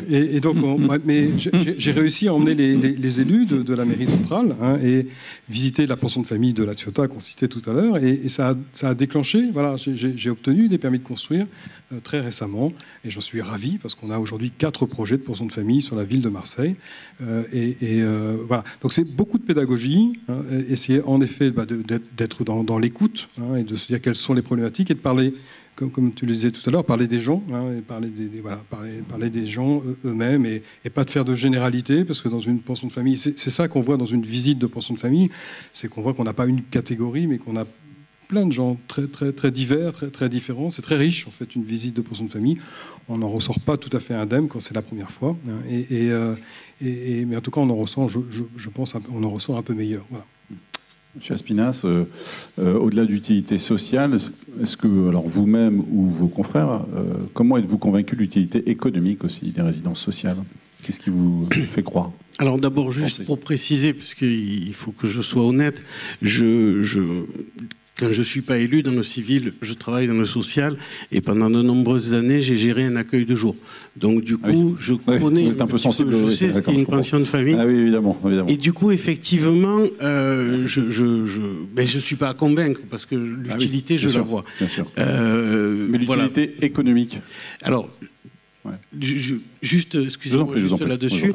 Et donc, mais j'ai réussi à emmener les élus de la mairie centrale et visiter la pension de famille de la Ciotat qu'on citait tout à l'heure. Et ça a déclenché. Voilà, j'ai obtenu des permis de construire très récemment. Et j'en suis ravi parce qu'on a aujourd'hui 4 projets de pension de famille sur la ville de Marseille. Voilà. Donc c'est beaucoup de pédagogie. Essayer en effet d'être dans l'écoute et de se dire quelles sont les problématiques et de parler. Comme tu le disais tout à l'heure, parler des gens, et parler des gens eux-mêmes et pas de faire de généralité, parce que dans une pension de famille, c'est ça qu'on voit dans une visite de pension de famille, c'est qu'on voit qu'on n'a pas une catégorie, mais qu'on a plein de gens très, très, très divers, très, très différents. C'est très riche, en fait, une visite de pension de famille. On n'en ressort pas tout à fait indemne quand c'est la première fois. Mais en tout cas, on en ressent, je pense, on en ressort un peu meilleur. Voilà. Monsieur Aspinas, au-delà d'utilité sociale, est-ce que, alors vous-même ou vos confrères, comment êtes-vous convaincu de l'utilité économique aussi des résidences sociales? Qu'est-ce qui vous fait croire? Alors d'abord, juste pour préciser, parce qu'il faut que je sois honnête, quand je ne suis pas élu dans le civil, je travaille dans le social et pendant de nombreuses années, j'ai géré un accueil de jour. Donc du coup, je connais, un peu sensible, je sais ce qu'est une pension de famille. Ah oui, évidemment. Et du coup, effectivement, je ne suis pas à convaincre parce que l'utilité, je la vois. Bien sûr. Mais l'utilité économique. Alors, excusez-moi, juste là-dessus,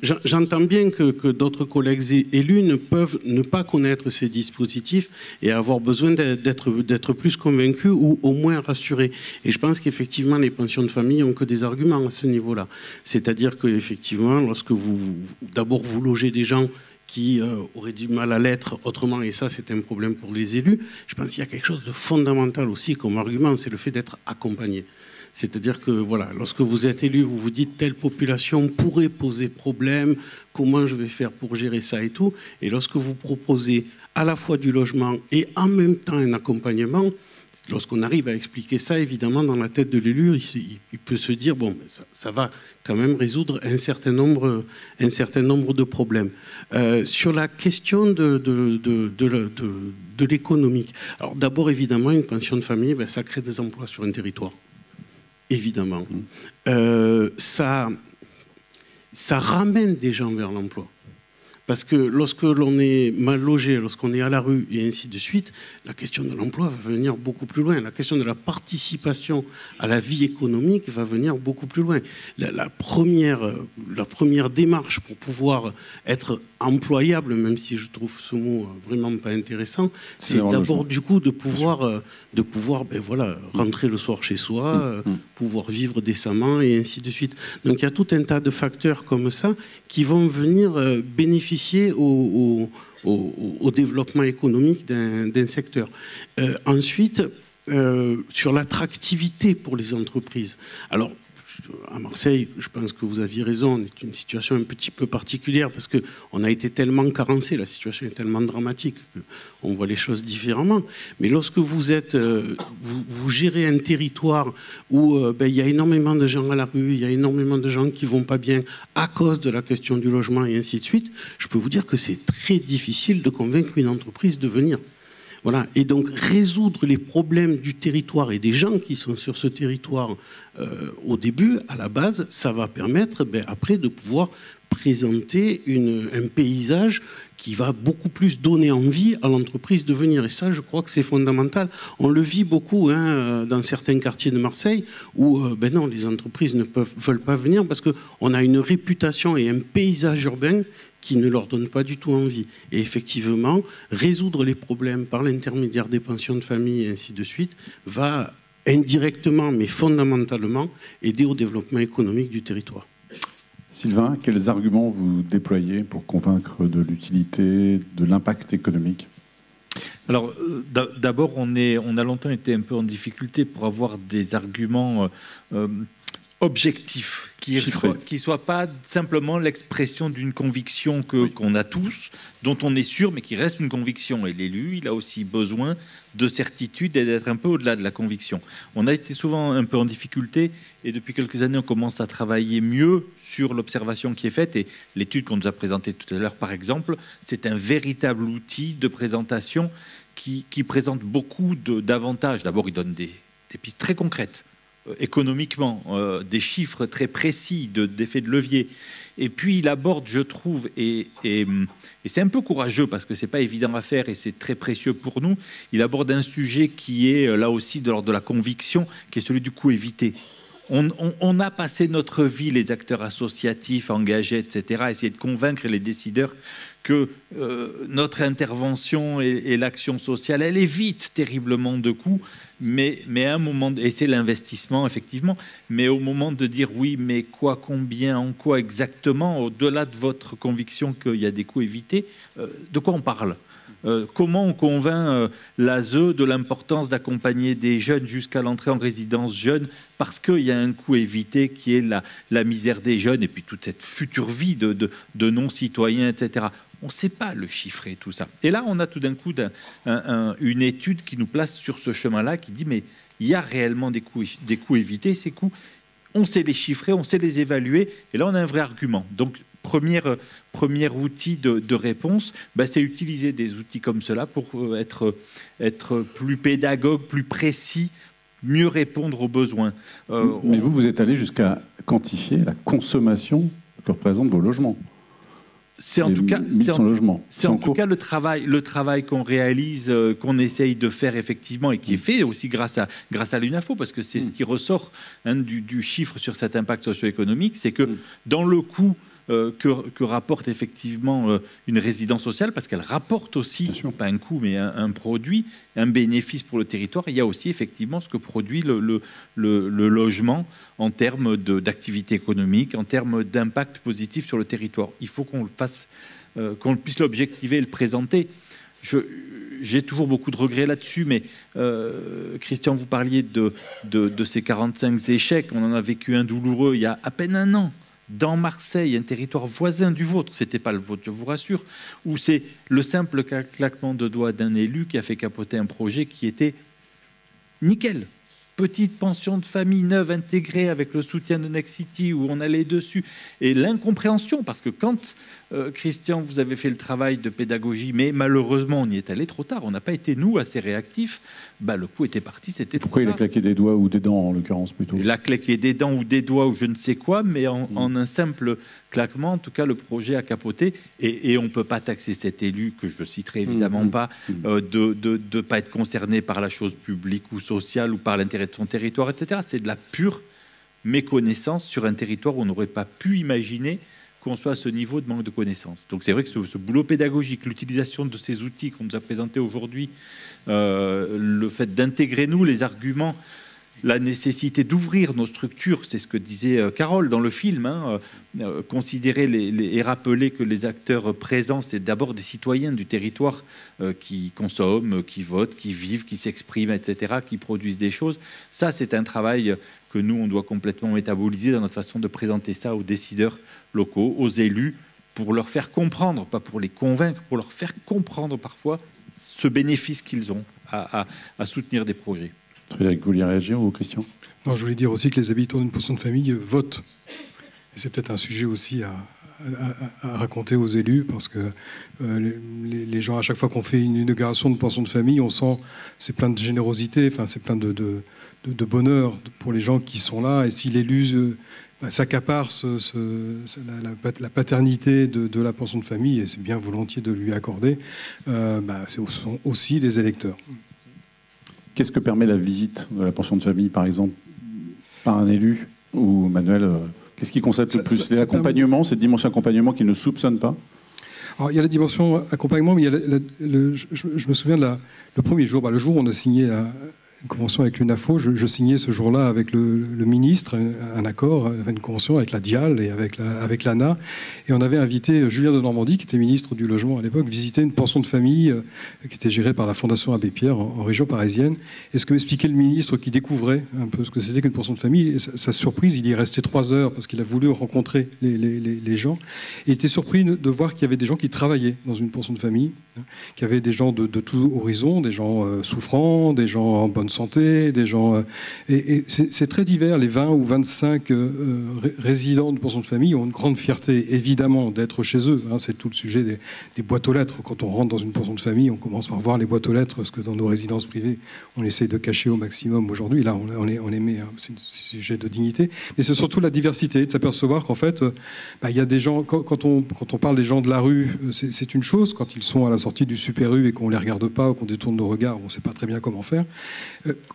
j'entends bien que d'autres collègues élus ne peuvent ne pas connaître ces dispositifs et avoir besoin d'être plus convaincus ou au moins rassurés. Et je pense qu'effectivement, les pensions de famille n'ont que des arguments à ce niveau-là. C'est-à-dire qu'effectivement, lorsque d'abord vous logez des gens qui auraient du mal à l'être autrement, et ça c'est un problème pour les élus, je pense qu'il y a quelque chose de fondamental aussi comme argument, c'est le fait d'être accompagné. C'est-à-dire que voilà, lorsque vous êtes élu, vous vous dites telle population pourrait poser problème, comment je vais faire pour gérer ça et tout. Et lorsque vous proposez à la fois du logement et en même temps un accompagnement, lorsqu'on arrive à expliquer ça, évidemment, dans la tête de l'élu, il peut se dire, bon, ça va quand même résoudre un certain nombre de problèmes. Sur la question de l'économique, alors d'abord, évidemment, une pension de famille, ça crée des emplois sur un territoire. Évidemment. Ça ramène des gens vers l'emploi. Parce que lorsque l'on est mal logé, lorsqu'on est à la rue et ainsi de suite, la question de l'emploi va venir beaucoup plus loin. La question de la participation à la vie économique va venir beaucoup plus loin. La première démarche pour pouvoir être employable, même si je trouve ce mot vraiment pas intéressant, c'est d'abord du coup de pouvoir rentrer le soir chez soi, pouvoir vivre décemment et ainsi de suite. Donc il y a tout un tas de facteurs comme ça qui vont venir bénéficier au développement économique d'un secteur. Ensuite, sur l'attractivité pour les entreprises. Alors, à Marseille, je pense que vous aviez raison, on est une situation un petit peu particulière parce qu'on a été tellement carencé, la situation est tellement dramatique qu'on voit les choses différemment. Mais lorsque vous gérez un territoire où il y a énormément de gens à la rue, il y a énormément de gens qui ne vont pas bien à cause de la question du logement et ainsi de suite, je peux vous dire que c'est très difficile de convaincre une entreprise de venir. Voilà. Et donc résoudre les problèmes du territoire et des gens qui sont sur ce territoire au début, à la base, ça va permettre après de pouvoir présenter un paysage qui va beaucoup plus donner envie à l'entreprise de venir. Et ça, je crois que c'est fondamental. On le vit beaucoup dans certains quartiers de Marseille où non, les entreprises ne veulent pas venir parce qu'on a une réputation et un paysage urbain qui ne leur donne pas du tout envie. Et effectivement, résoudre les problèmes par l'intermédiaire des pensions de famille et ainsi de suite va indirectement, mais fondamentalement, aider au développement économique du territoire. Sylvain, quels arguments vous déployez pour convaincre de l'utilité, de l'impact économique ? Alors, d'abord, on a longtemps été un peu en difficulté pour avoir des arguments objectifs, qui ne soient pas simplement l'expression d'une conviction qu'on a tous, dont on est sûr, mais qui reste une conviction. Et l'élu, il a aussi besoin de certitude et d'être un peu au-delà de la conviction. On a été souvent un peu en difficulté, et depuis quelques années, on commence à travailler mieux sur l'observation qui est faite. Et l'étude qu'on nous a présentée tout à l'heure, par exemple, c'est un véritable outil de présentation qui présente beaucoup d'avantages. D'abord, il donne des pistes très concrètes. Économiquement, des chiffres très précis d'effets de levier. Et puis il aborde, je trouve, et c'est un peu courageux parce que c'est pas évident à faire et c'est très précieux pour nous, il aborde un sujet qui est là aussi de l'ordre de la conviction, qui est celui du coût évité. On a passé notre vie, les acteurs associatifs, engagés, etc., à essayer de convaincre les décideurs que notre intervention et l'action sociale, elle évite terriblement de coûts, mais à un moment, et c'est l'investissement effectivement, mais au moment de dire oui, mais quoi, combien, en quoi exactement, au-delà de votre conviction qu'il y a des coûts évités, de quoi on parle ? Comment on convainc l'ASE de l'importance d'accompagner des jeunes jusqu'à l'entrée en résidence jeune parce qu'il y a un coût évité qui est la misère des jeunes et puis toute cette future vie de non-citoyens, etc. On ne sait pas le chiffrer, tout ça. Et là, on a tout d'un coup une étude qui nous place sur ce chemin-là, qui dit, mais il y a réellement des coûts évités. Ces coûts, on sait les chiffrer, on sait les évaluer. Et là, on a un vrai argument. Donc, premier outil de réponse, c'est utiliser des outils comme cela pour être plus pédagogue, plus précis, mieux répondre aux besoins. Mais vous êtes allé jusqu'à quantifier la consommation que représentent vos logements. C'est en tout cas le travail qu'on réalise, qu'on essaye de faire effectivement et qui est fait aussi grâce à l'UNAFO, parce que c'est ce qui ressort du chiffre sur cet impact socio-économique, c'est que dans le coût que rapporte effectivement une résidence sociale, parce qu'elle rapporte aussi, pas un coût, mais un produit, un bénéfice pour le territoire. Il y a aussi effectivement ce que produit le logement en termes d'activité économique, en termes d'impact positif sur le territoire. Il faut qu'on le fasse, qu'on puisse l'objectiver et le présenter. J'ai toujours beaucoup de regrets là-dessus, mais Christian, vous parliez de ces 45 échecs. On en a vécu un douloureux il y a à peine un an. Dans Marseille, un territoire voisin du vôtre, ce n'était pas le vôtre, je vous rassure, où c'est le simple claquement de doigts d'un élu qui a fait capoter un projet qui était nickel. Petite pension de famille neuve intégrée avec le soutien de Nexity où on allait dessus. Et l'incompréhension, parce que quand, Christian, vous avez fait le travail de pédagogie, mais malheureusement, on y est allé trop tard, on n'a pas été, nous, assez réactifs, le coup était parti, c'était trop tard. Pourquoi il a claqué des doigts ou des dents, en l'occurrence, plutôt? Il a claqué des dents ou des doigts ou je ne sais quoi, mais en un simple claquement, en tout cas, le projet a capoté. Et on ne peut pas taxer cet élu, que je ne citerai évidemment pas, de ne pas être concerné par la chose publique ou sociale ou par l'intérêt de son territoire, etc. C'est de la pure méconnaissance sur un territoire où on n'aurait pas pu imaginer qu'on soit à ce niveau de manque de connaissances. Donc c'est vrai que ce boulot pédagogique, l'utilisation de ces outils qu'on nous a présentés aujourd'hui, le fait d'intégrer, nous, les arguments, la nécessité d'ouvrir nos structures, c'est ce que disait Carole dans le film, considérer et rappeler que les acteurs présents, c'est d'abord des citoyens du territoire qui consomment, qui votent, qui vivent, qui s'expriment, etc., qui produisent des choses. Ça, c'est un travail que nous, on doit complètement métaboliser dans notre façon de présenter ça aux décideurs locaux, aux élus, pour leur faire comprendre, pas pour les convaincre, pour leur faire comprendre parfois ce bénéfice qu'ils ont à soutenir des projets. Frédéric, vous vouliez réagir ou Christian? Non, je voulais dire aussi que les habitants d'une pension de famille votent. Et c'est peut-être un sujet aussi à raconter aux élus, parce que les gens, à chaque fois qu'on fait une inauguration de pension de famille, on sent c'est plein de générosité, enfin c'est plein de bonheur pour les gens qui sont là. Et si l'élu s'accapare la paternité de la pension de famille, et c'est bien volontiers de lui accorder, ce sont aussi des électeurs. Qu'est-ce que permet la visite de la pension de famille, par exemple, par un élu ou Manuel? Qu'est-ce qui concerne le plus? C'est l'accompagnement, cette dimension accompagnement qu'ils ne soupçonnent pas? Alors, il y a la dimension accompagnement, mais il y a je me souviens le premier jour, le jour où on a signé une convention avec l'UNAFO, je signais ce jour-là avec le ministre un accord, une convention avec la DIAL et avec l'ANA, et on avait invité Julien de Normandie, qui était ministre du Logement à l'époque, visiter une pension de famille qui était gérée par la Fondation Abbé Pierre en région parisienne. Et ce que m'expliquait le ministre qui découvrait un peu ce que c'était qu'une pension de famille, et sa surprise, il y est resté 3 heures parce qu'il a voulu rencontrer les gens, et il était surpris de voir qu'il y avait des gens qui travaillaient dans une pension de famille, qu'il y avait des gens de tout horizon, des gens souffrants, des gens en bonne santé, des gens... et c'est très divers. Les 20 ou 25 résidents de pension de famille ont une grande fierté, évidemment, d'être chez eux. C'est tout le sujet des boîtes aux lettres. Quand on rentre dans une pension de famille, on commence par voir les boîtes aux lettres, parce que dans nos résidences privées, on essaye de cacher au maximum aujourd'hui. Là, on les met, c'est un sujet de dignité. Mais c'est surtout la diversité, de s'apercevoir qu'en fait, il y a des gens... Quand on parle des gens de la rue, c'est une chose. Quand ils sont à la sortie du Super U et qu'on ne les regarde pas, ou qu'on détourne nos regards, on ne sait pas très bien comment faire.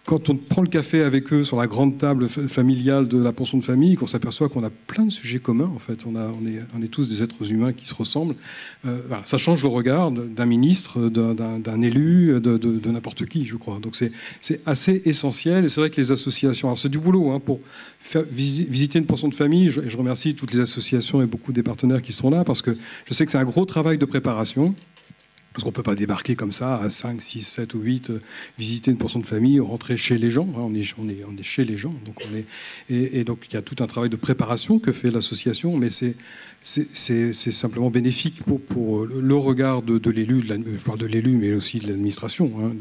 Quand on prend le café avec eux sur la grande table familiale de la pension de famille, qu'on s'aperçoit qu'on a plein de sujets communs, en fait, on est tous des êtres humains qui se ressemblent. Voilà, ça change le regard d'un ministre, d'un élu, de n'importe qui, je crois. Donc c'est assez essentiel. Et c'est vrai que les associations, alors c'est du boulot pour faire visiter une pension de famille. Je remercie toutes les associations et beaucoup des partenaires qui sont là, parce que je sais que c'est un gros travail de préparation. Parce qu'on ne peut pas débarquer comme ça à 5, 6, 7 ou 8, visiter une pension de famille, rentrer chez les gens. On est chez les gens. Donc et donc il y a tout un travail de préparation que fait l'association, mais c'est simplement bénéfique pour le regard de l'élu, je parle de l'élu, mais aussi de l'administration,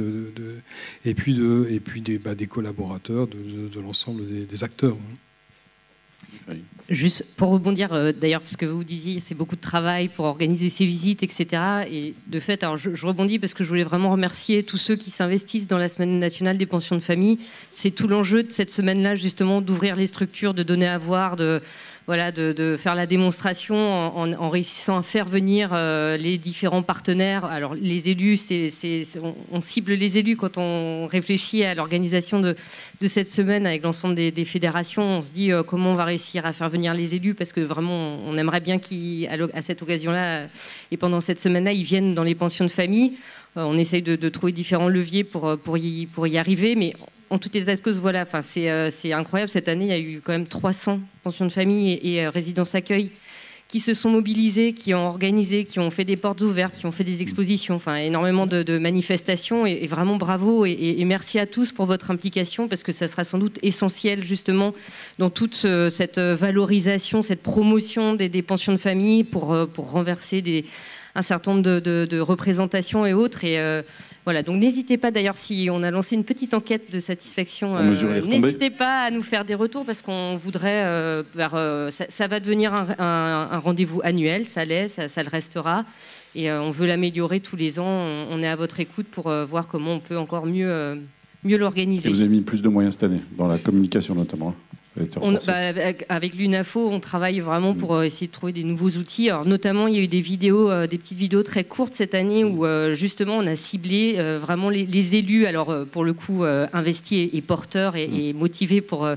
et puis des collaborateurs, de l'ensemble des acteurs. Juste pour rebondir, d'ailleurs, parce que vous disiez c'est beaucoup de travail pour organiser ces visites, etc. Et de fait, alors je rebondis parce que je voulais vraiment remercier tous ceux qui s'investissent dans la Semaine nationale des pensions de famille. C'est tout l'enjeu de cette semaine-là, justement, d'ouvrir les structures, de donner à voir, de faire la démonstration en réussissant à faire venir les différents partenaires. Alors les élus, on cible les élus quand on réfléchit à l'organisation de cette semaine avec l'ensemble des fédérations. On se dit comment on va réussir à faire venir les élus, parce que vraiment on aimerait bien qu'à cette occasion-là et pendant cette semaine-là, ils viennent dans les pensions de famille. On essaye de trouver différents leviers pour y arriver, mais en tout état de cause, voilà, c'est incroyable. Cette année, il y a eu quand même 300 pensions de famille et résidences accueil qui se sont mobilisés, qui ont organisé, qui ont fait des portes ouvertes, qui ont fait des expositions, énormément de manifestations, et vraiment bravo et merci à tous pour votre implication, parce que ça sera sans doute essentiel justement dans toute cette valorisation, cette promotion des pensions de famille pour renverser un certain nombre de représentations et autres. Voilà, donc n'hésitez pas, d'ailleurs, si on a lancé une petite enquête de satisfaction, n'hésitez pas à nous faire des retours parce qu'on voudrait, ça va devenir un rendez-vous annuel, ça l'est, ça le restera, et on veut l'améliorer tous les ans. On est à votre écoute pour voir comment on peut encore mieux l'organiser. Et vous avez mis plus de moyens cette année, dans la communication notamment. Avec l'UNAFO, on travaille vraiment pour essayer de trouver des nouveaux outils. Alors, notamment, il y a eu des petites vidéos très courtes cette année où justement on a ciblé vraiment les élus. Alors pour le coup, investis et porteurs et motivés pour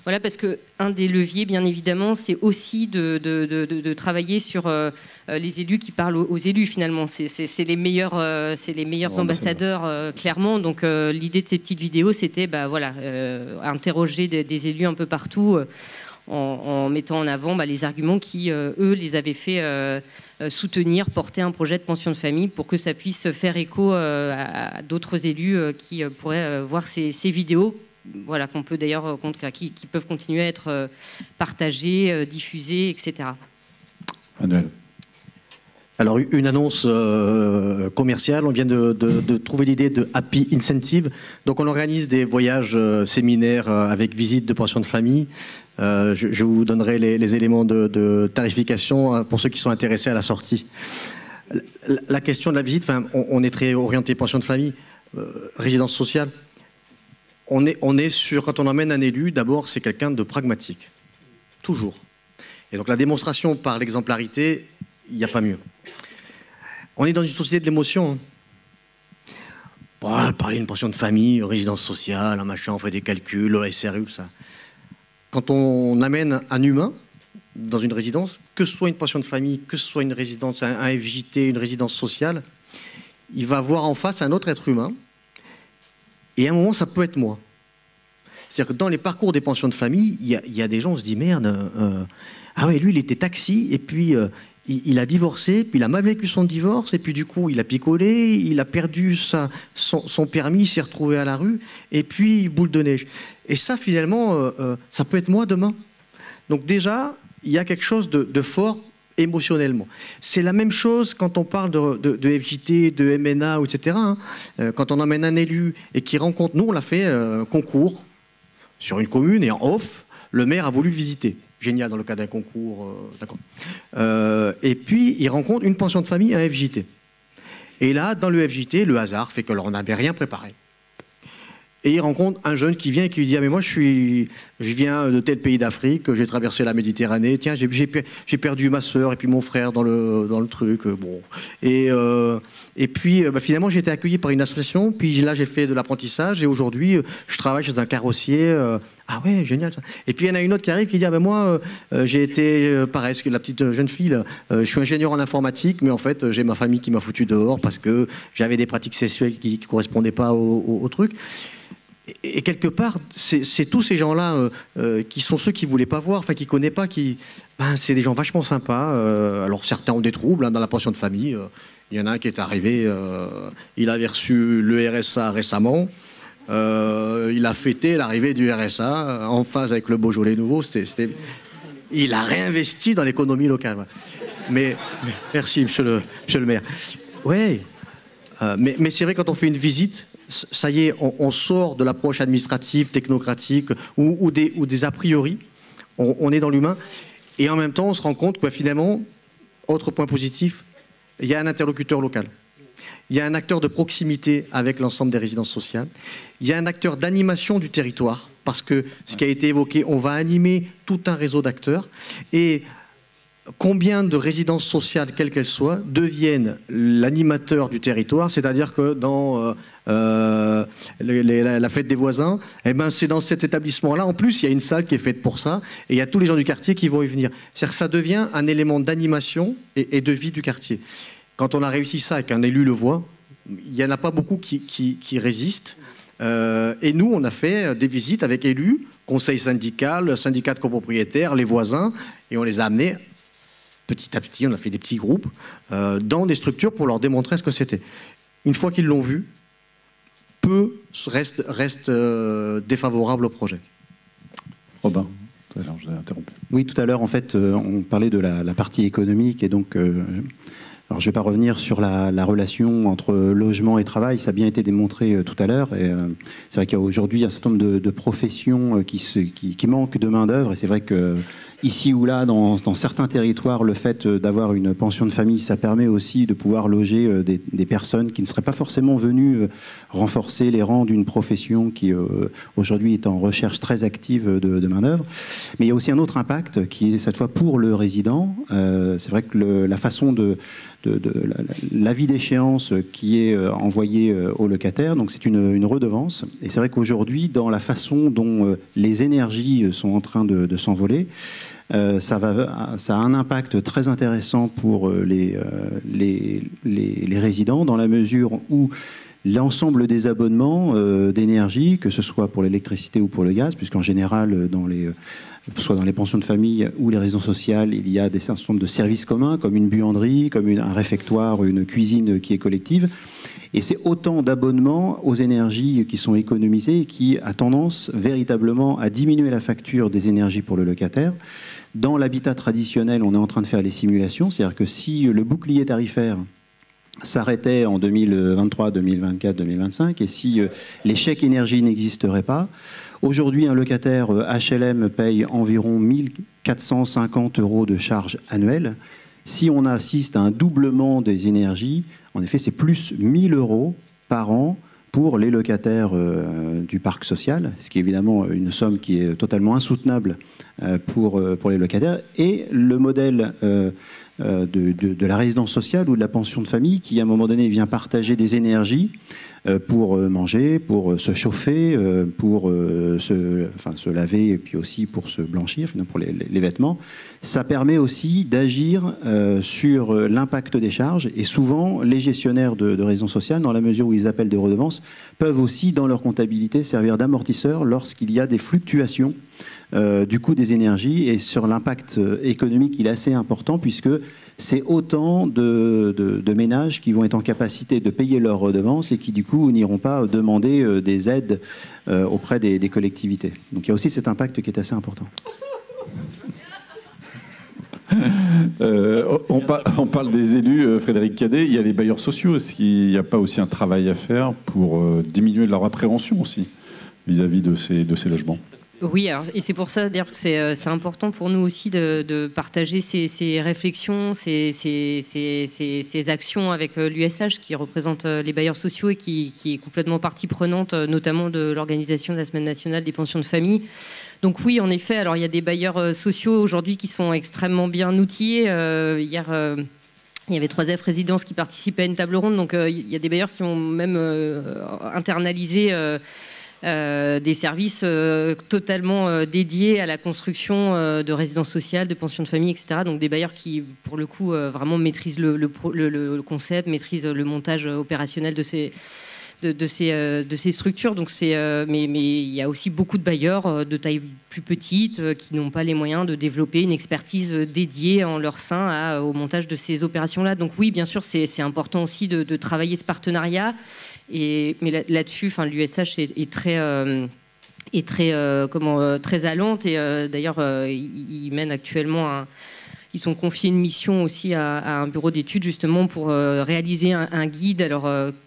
voilà, parce que un des leviers, bien évidemment, c'est aussi de travailler sur les élus qui parlent aux élus. Finalement, c'est les meilleurs ambassadeurs, clairement. Donc l'idée de ces petites vidéos, c'était interroger des élus un peu partout en mettant en avant les arguments qui, eux, les avaient fait soutenir, porter un projet de pension de famille pour que ça puisse faire écho à d'autres élus qui pourraient voir ces vidéos. Voilà, qu'on peut d'ailleurs, qui peuvent continuer à être partagées, diffusées, etc. Manuel. Alors, une annonce commerciale, on vient de trouver l'idée de Happy Incentive. Donc, on organise des voyages séminaires avec visite de pension de famille. Je vous donnerai les éléments de tarification pour ceux qui sont intéressés à la sortie. La question de la visite, on est très orienté pension de famille, résidence sociale. On est sur, quand on emmène un élu, d'abord, c'est quelqu'un de pragmatique. Toujours. Et donc, la démonstration par l'exemplarité, il n'y a pas mieux. On est dans une société de l'émotion. Parler d'une pension de famille, résidence sociale, un machin, on fait des calculs, le SRU, ça. Quand on amène un humain dans une résidence, que ce soit une pension de famille, que ce soit une résidence, un FJT, une résidence sociale, il va voir en face un autre être humain. Et à un moment, ça peut être moi. C'est-à-dire que dans les parcours des pensions de famille, il y a des gens, on se dit, merde, ah ouais, lui, il était taxi, et puis il a divorcé, puis il a mal vécu son divorce, et puis du coup, il a picolé, il a perdu son permis, il s'est retrouvé à la rue, et puis, boule de neige. Et ça, finalement, ça peut être moi demain. Donc déjà, il y a quelque chose de fort émotionnellement. C'est la même chose quand on parle de FJT, de MNA, etc. Quand on emmène un élu et qu'il rencontre... Nous, on l'a fait concours sur une commune, et en off, le maire a voulu visiter. Génial dans le cas d'un concours, d'accord. Et puis, il rencontre une pension de famille, un FJT. Et là, dans le FJT, le hasard fait que on n'avait rien préparé. Et il rencontre un jeune qui vient et qui lui dit « Ah mais moi je viens de tel pays d'Afrique, j'ai traversé la Méditerranée, tiens j'ai perdu ma sœur et puis mon frère dans le truc, bon. Et puis finalement j'ai été accueilli par une association, puis là j'ai fait de l'apprentissage et aujourd'hui je travaille chez un carrossier. Ah ouais, génial ça. Et puis il y en a une autre qui arrive qui dit « Ah ben moi j'ai été, pareil, la petite jeune fille là, je suis ingénieur en informatique, mais en fait j'ai ma famille qui m'a foutu dehors parce que j'avais des pratiques sexuelles qui ne correspondaient pas au truc. » Et quelque part, c'est tous ces gens-là qui sont ceux qui ne voulaient pas voir, enfin qui ne connaissent pas, c'est des gens vachement sympas. Alors certains ont des troubles dans la pension de famille. Il y en a un qui est arrivé, il avait reçu le RSA récemment. Il a fêté l'arrivée du RSA en phase avec le Beaujolais nouveau. Il a réinvesti dans l'économie locale. Mais merci, monsieur le maire. Oui, mais c'est vrai, quand on fait une visite, ça y est, on sort de l'approche administrative, technocratique ou des a priori. On est dans l'humain. Et en même temps, on se rend compte que finalement, autre point positif, il y a un interlocuteur local. Il y a un acteur de proximité avec l'ensemble des résidences sociales. Il y a un acteur d'animation du territoire, parce que ce qui a été évoqué, on va animer tout un réseau d'acteurs. Et combien de résidences sociales, quelles qu'elles soient, deviennent l'animateur du territoire, c'est-à-dire que dans la fête des voisins, eh ben, c'est dans cet établissement-là. En plus, il y a une salle qui est faite pour ça, et il y a tous les gens du quartier qui vont y venir. C'est-à-dire que ça devient un élément d'animation et de vie du quartier. Quand on a réussi ça et qu'un élu le voit, il n'y en a pas beaucoup qui résistent. Et nous, on a fait des visites avec élus, conseil syndical, syndicat de copropriétaires, les voisins, et on les a amenés petit à petit, on a fait des petits groupes dans des structures pour leur démontrer ce que c'était. Une fois qu'ils l'ont vu, peu restent défavorables au projet. Robin, tout à l'heure, je l'ai interrompu. Oui, tout à l'heure, en fait, on parlait de la partie économique, et donc Alors, je ne vais pas revenir sur la relation entre logement et travail, ça a bien été démontré tout à l'heure. C'est vrai qu'aujourd'hui, il y a un certain nombre de professions qui manquent de main-d'œuvre, et c'est vrai que ici ou là, dans certains territoires, le fait d'avoir une pension de famille, ça permet aussi de pouvoir loger des personnes qui ne seraient pas forcément venues renforcer les rangs d'une profession qui aujourd'hui est en recherche très active de main-d'œuvre. Mais il y a aussi un autre impact qui est cette fois pour le résident. C'est vrai que la façon de l'avis d'échéance qui est envoyé aux locataires, donc c'est une redevance. Et c'est vrai qu'aujourd'hui, dans la façon dont les énergies sont en train de s'envoler, ça a un impact très intéressant pour les résidents, dans la mesure où l'ensemble des abonnements d'énergie, que ce soit pour l'électricité ou pour le gaz, puisqu'en général, soit dans les pensions de famille ou les résidences sociales, il y a des certain nombre de services communs, comme une buanderie, comme un réfectoire, une cuisine qui est collective. Et c'est autant d'abonnements aux énergies qui sont économisés et qui a tendance véritablement à diminuer la facture des énergies pour le locataire. Dans l'habitat traditionnel, on est en train de faire les simulations, c'est-à-dire que si le bouclier tarifaire s'arrêtait en 2023, 2024, 2025, et si les chèques énergie n'existeraient pas, aujourd'hui, un locataire HLM paye environ 1 450 € de charges annuelles. Si on assiste à un doublement des énergies, en effet, c'est plus 1 000 € par an pour les locataires du parc social, ce qui est évidemment une somme qui est totalement insoutenable pour les locataires. Et le modèle de la résidence sociale ou de la pension de famille qui, à un moment donné, vient partager des énergies pour manger, pour se chauffer, pour se laver et puis aussi pour se blanchir, pour les vêtements. Ça permet aussi d'agir sur l'impact des charges, et souvent les gestionnaires de résidence sociale, dans la mesure où ils appellent des redevances, peuvent aussi dans leur comptabilité servir d'amortisseur lorsqu'il y a des fluctuations du coût des énergies, et sur l'impact économique il est assez important, puisque c'est autant de ménages qui vont être en capacité de payer leurs redevances et qui du coup n'iront pas demander des aides auprès des collectivités. Donc il y a aussi cet impact qui est assez important. On parle des élus, Frédéric Cadet, il y a les bailleurs sociaux. Est-ce qu'il n'y a pas aussi un travail à faire pour diminuer leur appréhension aussi vis-à-vis de ces logements ? Oui, alors, et c'est pour ça d'ailleurs que c'est important pour nous aussi de partager ces réflexions, ces actions avec l'USH qui représente les bailleurs sociaux et qui est complètement partie prenante, notamment de l'organisation de la Semaine nationale des pensions de famille. Donc oui, en effet, alors il y a des bailleurs sociaux aujourd'hui qui sont extrêmement bien outillés. Hier, il y avait 3F Résidences qui participaient à une table ronde, donc il y a des bailleurs qui ont même internalisé des services totalement dédiés à la construction de résidences sociales, de pensions de famille, etc. Donc des bailleurs qui, pour le coup, vraiment maîtrisent le concept, maîtrisent le montage opérationnel de ces structures. Donc mais il y a aussi beaucoup de bailleurs de taille plus petite qui n'ont pas les moyens de développer une expertise dédiée en leur sein au montage de ces opérations-là. Donc oui, bien sûr, c'est important aussi de travailler ce partenariat. Mais là-dessus, l'USH est très allante, et d'ailleurs ils mènent actuellement ils sont confiés une mission aussi à un bureau d'études justement pour réaliser un guide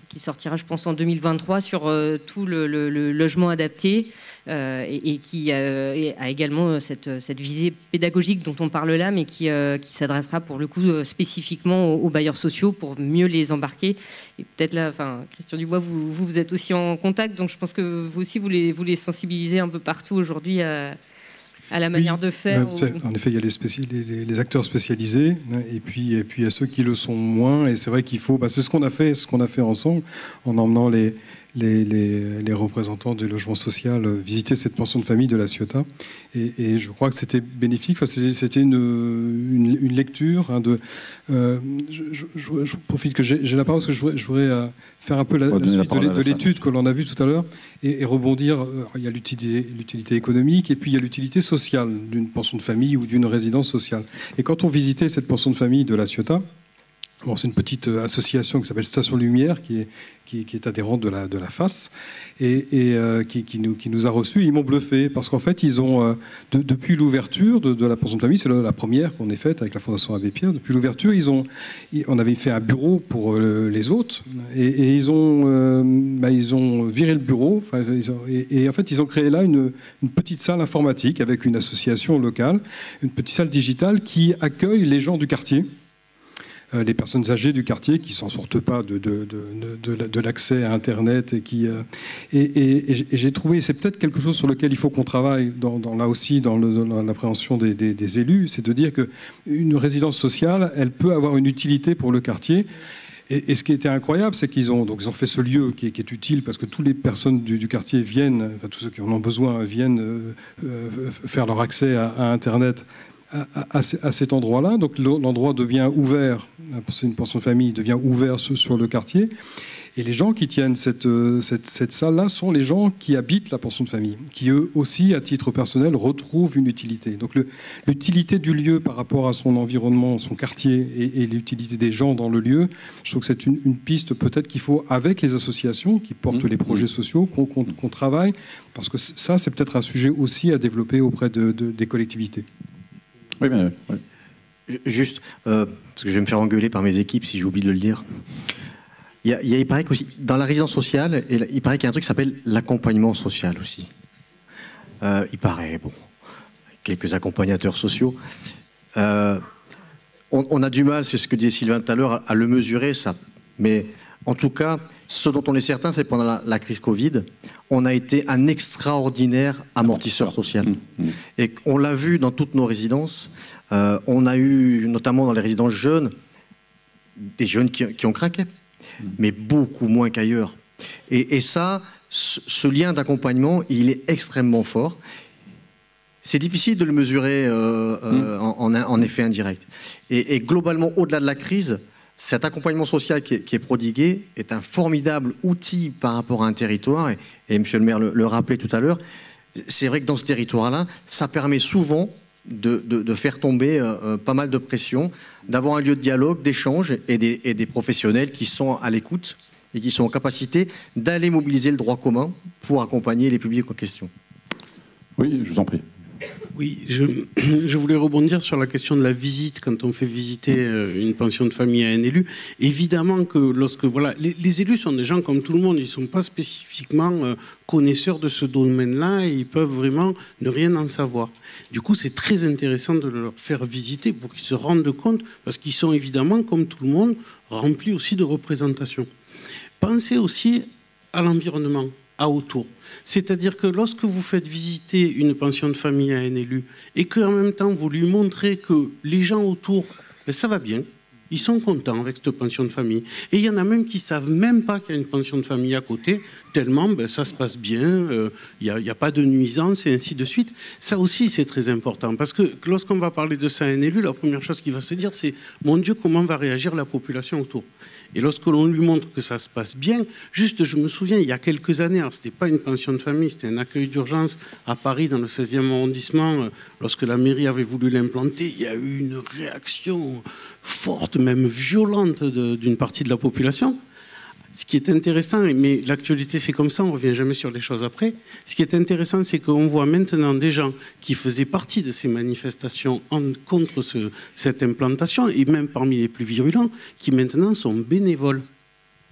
qui sortira, je pense, en 2023 sur tout le logement adapté et qui a également cette visée pédagogique dont on parle là, mais qui s'adressera pour le coup spécifiquement aux bailleurs sociaux pour mieux les embarquer. Et peut-être là, Christian Dubois, vous êtes aussi en contact, donc je pense que vous aussi vous les sensibilisez un peu partout aujourd'hui à la manière de faire. En effet, il y a les acteurs spécialisés, et puis il y a ceux qui le sont moins. Et c'est vrai qu'il faut. C'est ce qu'on a fait ensemble, en emmenant les représentants du logement social visiter cette pension de famille de la Ciotat. Et je crois que c'était bénéfique. C'était une lecture. Je profite que j'ai la parole parce que je voudrais faire un peu la suite de l'étude que l'on a vue tout à l'heure et rebondir. Il y a l'utilité économique et puis il y a l'utilité sociale d'une pension de famille ou d'une résidence sociale. Et quand on visitait cette pension de famille de la Ciotat, Bon, c'est une petite association qui s'appelle Station Lumière, qui est adhérente de la FAS, et qui nous a reçus. Ils m'ont bluffé, parce qu'en fait, ils ont, depuis l'ouverture de la pension de famille, c'est la première qu'on ait faite avec la Fondation Abbé Pierre, depuis l'ouverture, on avait fait un bureau pour les hôtes, et ils ont viré le bureau, et en fait, ils ont créé là une petite salle informatique avec une association locale, une petite salle digitale qui accueille les gens du quartier, les personnes âgées du quartier qui ne s'en sortent pas de l'accès à Internet. Et j'ai trouvé, c'est peut-être quelque chose sur lequel il faut qu'on travaille là aussi dans l'appréhension des élus, c'est de dire qu'une résidence sociale, elle peut avoir une utilité pour le quartier. Et ce qui était incroyable, c'est qu'ils ont fait ce lieu qui est utile parce que toutes les personnes du quartier viennent, enfin tous ceux qui en ont besoin, viennent faire leur accès à Internet à cet endroit-là. Donc l'endroit devient ouvert, c'est une pension de famille, devient ouvert sur le quartier. Et les gens qui tiennent cette salle-là sont les gens qui habitent la pension de famille, qui eux aussi, à titre personnel, retrouvent une utilité. Donc l'utilité du lieu par rapport à son environnement, son quartier, et l'utilité des gens dans le lieu, je trouve que c'est une piste peut-être qu'il faut, avec les associations qui portent les projets sociaux, qu'on travaille, parce que ça, c'est peut-être un sujet aussi à développer auprès des collectivités. Oui, bien. Oui. Juste, parce que je vais me faire engueuler par mes équipes si j'oublie de le dire. Il paraît qu'aussi, dans la résidence sociale, il paraît qu'il y a un truc qui s'appelle l'accompagnement social aussi. Il paraît, bon, quelques accompagnateurs sociaux. On a du mal, c'est ce que disait Sylvain tout à l'heure, à le mesurer, ça. Mais en tout cas, ce dont on est certain, c'est que pendant la crise Covid, on a été un extraordinaire amortisseur social. Et on l'a vu dans toutes nos résidences. On a eu, notamment dans les résidences jeunes, des jeunes qui ont craqué, mais beaucoup moins qu'ailleurs. Et ça, ce lien d'accompagnement, il est extrêmement fort. C'est difficile de le mesurer en effet indirect. Et globalement, au-delà de la crise, cet accompagnement social qui est prodigué est un formidable outil par rapport à un territoire. Et M. le maire le rappelait tout à l'heure. C'est vrai que dans ce territoire-là, ça permet souvent de faire tomber pas mal de pression, d'avoir un lieu de dialogue, d'échange et des professionnels qui sont à l'écoute et qui sont en capacité d'aller mobiliser le droit commun pour accompagner les publics en question. Oui, je vous en prie. Oui, je voulais rebondir sur la question de la visite, quand on fait visiter une pension de famille à un élu. Évidemment que lorsque... Voilà, les élus sont des gens comme tout le monde, ils ne sont pas spécifiquement connaisseurs de ce domaine-là et ils peuvent vraiment ne rien en savoir. Du coup, c'est très intéressant de leur faire visiter pour qu'ils se rendent compte, parce qu'ils sont évidemment, comme tout le monde, remplis aussi de représentation. Pensez aussi à l'environnement, à autour. C'est-à-dire que lorsque vous faites visiter une pension de famille à un élu et qu'en même temps vous lui montrez que les gens autour, ben ça va bien, ils sont contents avec cette pension de famille. Et il y en a même qui ne savent même pas qu'il y a une pension de famille à côté, tellement ben, ça se passe bien, il n'y a pas de nuisance et ainsi de suite. Ça aussi c'est très important parce que lorsqu'on va parler de ça à un élu, la première chose qu'il va se dire c'est « Mon Dieu, comment va réagir la population autour ?» Et lorsque l'on lui montre que ça se passe bien, juste, je me souviens, il y a quelques années, alors ce n'était pas une pension de famille, c'était un accueil d'urgence à Paris, dans le 16e arrondissement, lorsque la mairie avait voulu l'implanter, il y a eu une réaction forte, même violente d'une partie de la population. Ce qui est intéressant, mais l'actualité c'est comme ça, on ne revient jamais sur les choses après, ce qui est intéressant c'est qu'on voit maintenant des gens qui faisaient partie de ces manifestations contre cette implantation, et même parmi les plus virulents, qui maintenant sont bénévoles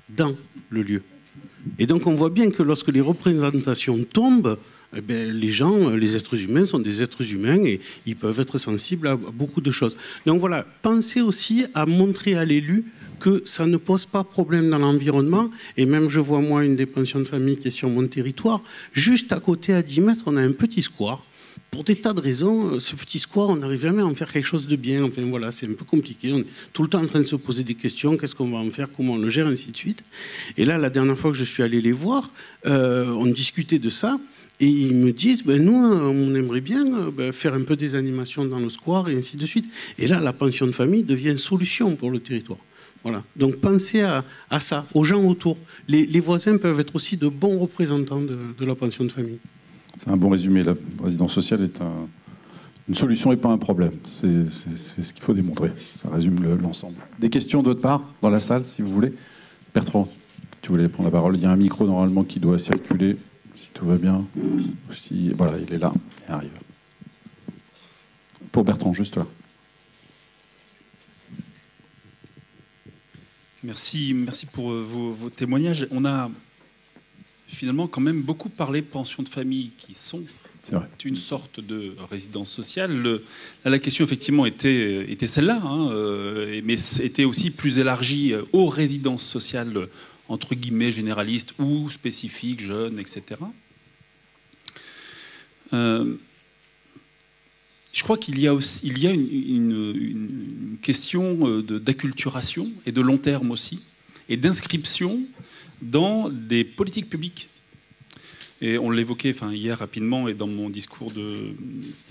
dans le lieu. Et donc on voit bien que lorsque les représentations tombent, eh bien, les gens, les êtres humains sont des êtres humains et ils peuvent être sensibles à beaucoup de choses. Donc voilà, pensez aussi à montrer à l'élu que ça ne pose pas problème dans l'environnement. Et même, je vois, moi, une des pensions de famille qui est sur mon territoire. Juste à côté, à 10 mètres, on a un petit square. Pour des tas de raisons, ce petit square, on n'arrive jamais à en faire quelque chose de bien. Enfin, voilà, c'est un peu compliqué. On est tout le temps en train de se poser des questions. Qu'est-ce qu'on va en faire? Comment on le gère? Ainsi de suite. Et là, la dernière fois que je suis allé les voir, on discutait de ça. Et ils me disent, ben nous, on aimerait bien faire un peu des animations dans le square et ainsi de suite. Et là, la pension de famille devient une solution pour le territoire. Voilà. Donc pensez à ça, aux gens autour. Les voisins peuvent être aussi de bons représentants de la pension de famille. C'est un bon résumé. La résidence sociale est Une solution n'est pas un problème. C'est ce qu'il faut démontrer. Ça résume l'ensemble. Des questions d'autre part dans la salle, si vous voulez. Bertrand, tu voulais prendre la parole. Il y a un micro normalement qui doit circuler, si tout va bien. Voilà, il est là. Il arrive. Pour Bertrand, juste là. Merci pour vos témoignages. On a finalement quand même beaucoup parlé de pensions de famille qui sont une sorte de résidence sociale. La question effectivement était celle-là, mais était aussi plus élargie aux résidences sociales entre guillemets généralistes ou spécifiques, jeunes, etc. Je crois qu'il y a une question d'acculturation et de long terme aussi, et d'inscription dans des politiques publiques. Et on l'évoquait hier rapidement, et dans mon discours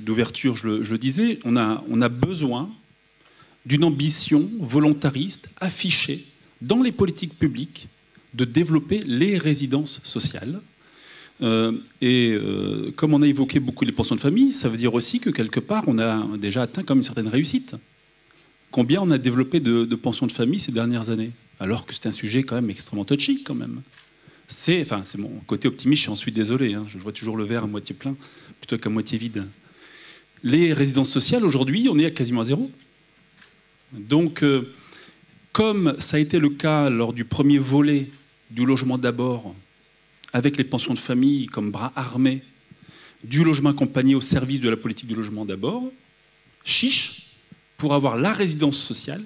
d'ouverture, je le disais, on a besoin d'une ambition volontariste affichée dans les politiques publiques de développer les résidences sociales. Comme on a évoqué beaucoup les pensions de famille, ça veut dire aussi que quelque part, on a déjà atteint comme une certaine réussite. Combien on a développé de pensions de famille ces dernières années? Alors que c'est un sujet quand même extrêmement touchy, quand même. C'est mon côté optimiste, j'en suis désolé, je vois toujours le verre à moitié plein plutôt qu'à moitié vide. Les résidences sociales, aujourd'hui, on est quasiment à zéro. Donc, comme ça a été le cas lors du premier volet du logement d'abord, avec les pensions de famille comme bras armé du logement accompagné au service de la politique du logement d'abord, chiche pour avoir la résidence sociale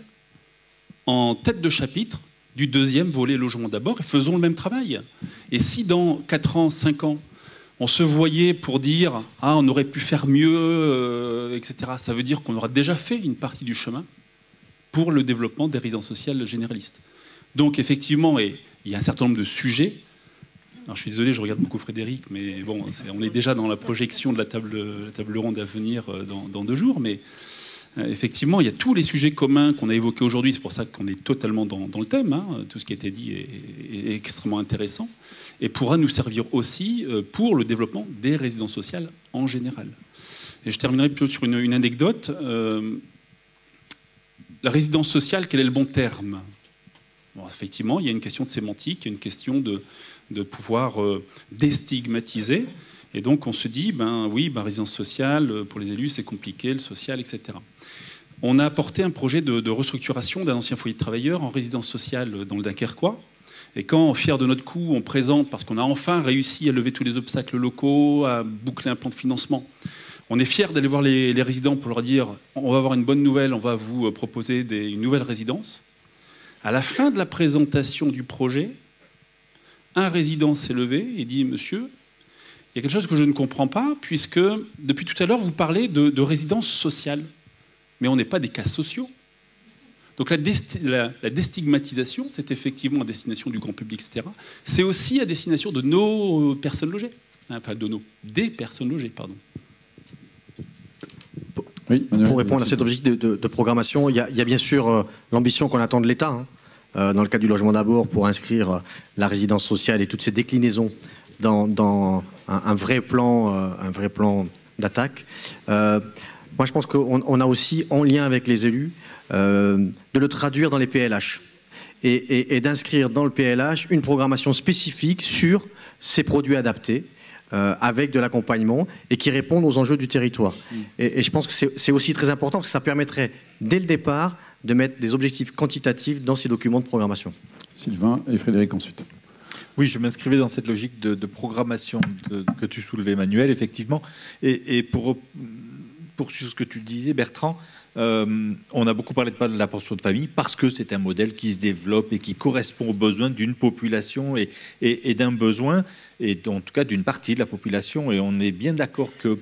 en tête de chapitre du deuxième volet logement d'abord, et faisons le même travail. Et si dans 4 ans, 5 ans, on se voyait pour dire « Ah, on aurait pu faire mieux, etc. », ça veut dire qu'on aura déjà fait une partie du chemin pour le développement des résidences sociales généralistes. Donc effectivement, il y a un certain nombre de sujets. Alors je suis désolé, je regarde beaucoup Frédéric, mais bon, on est déjà dans la projection de la table ronde à venir dans 2 jours, mais effectivement, il y a tous les sujets communs qu'on a évoqués aujourd'hui, c'est pour ça qu'on est totalement dans le thème, tout ce qui a été dit est extrêmement intéressant, et pourra nous servir aussi pour le développement des résidences sociales en général. Et je terminerai plutôt sur une anecdote. La résidence sociale, quel est le bon terme? Bon, effectivement, il y a une question de sémantique, il y a une question de pouvoir déstigmatiser. Et donc on se dit, résidence sociale, pour les élus, c'est compliqué, le social, etc. On a apporté un projet de restructuration d'un ancien foyer de travailleurs en résidence sociale dans le Dunkerquois. Et quand, fiers de notre coup, on présente, parce qu'on a enfin réussi à lever tous les obstacles locaux, à boucler un plan de financement, on est fiers d'aller voir les résidents pour leur dire, on va avoir une bonne nouvelle, on va vous proposer une nouvelle résidence. À la fin de la présentation du projet, un résident s'est levé et dit, monsieur, il y a quelque chose que je ne comprends pas, puisque depuis tout à l'heure, vous parlez de résidence sociale. Mais on n'est pas des cas sociaux. Donc la déstigmatisation, c'est effectivement à destination du grand public, etc. C'est aussi à destination de nos personnes logées. Enfin, des personnes logées, pardon. Oui, pour répondre à cet objectif de programmation, il y a bien sûr l'ambition qu'on attend de l'État, dans le cadre du logement d'abord, pour inscrire la résidence sociale et toutes ses déclinaisons dans un vrai plan d'attaque. Moi, je pense qu'on a aussi, en lien avec les élus, de le traduire dans les PLH et d'inscrire dans le PLH une programmation spécifique sur ces produits adaptés, avec de l'accompagnement et qui répondent aux enjeux du territoire. Et je pense que c'est aussi très important parce que ça permettrait, dès le départ, de mettre des objectifs quantitatifs dans ces documents de programmation. Sylvain et Frédéric ensuite. Oui, je m'inscrivais dans cette logique de programmation que tu soulevais, Emmanuel, effectivement. Et pour poursuivre ce que tu disais, Bertrand, on a beaucoup parlé de la pension de famille parce que c'est un modèle qui se développe et qui correspond aux besoins d'une population et d'un besoin, et en tout cas d'une partie de la population. Et on est bien d'accord que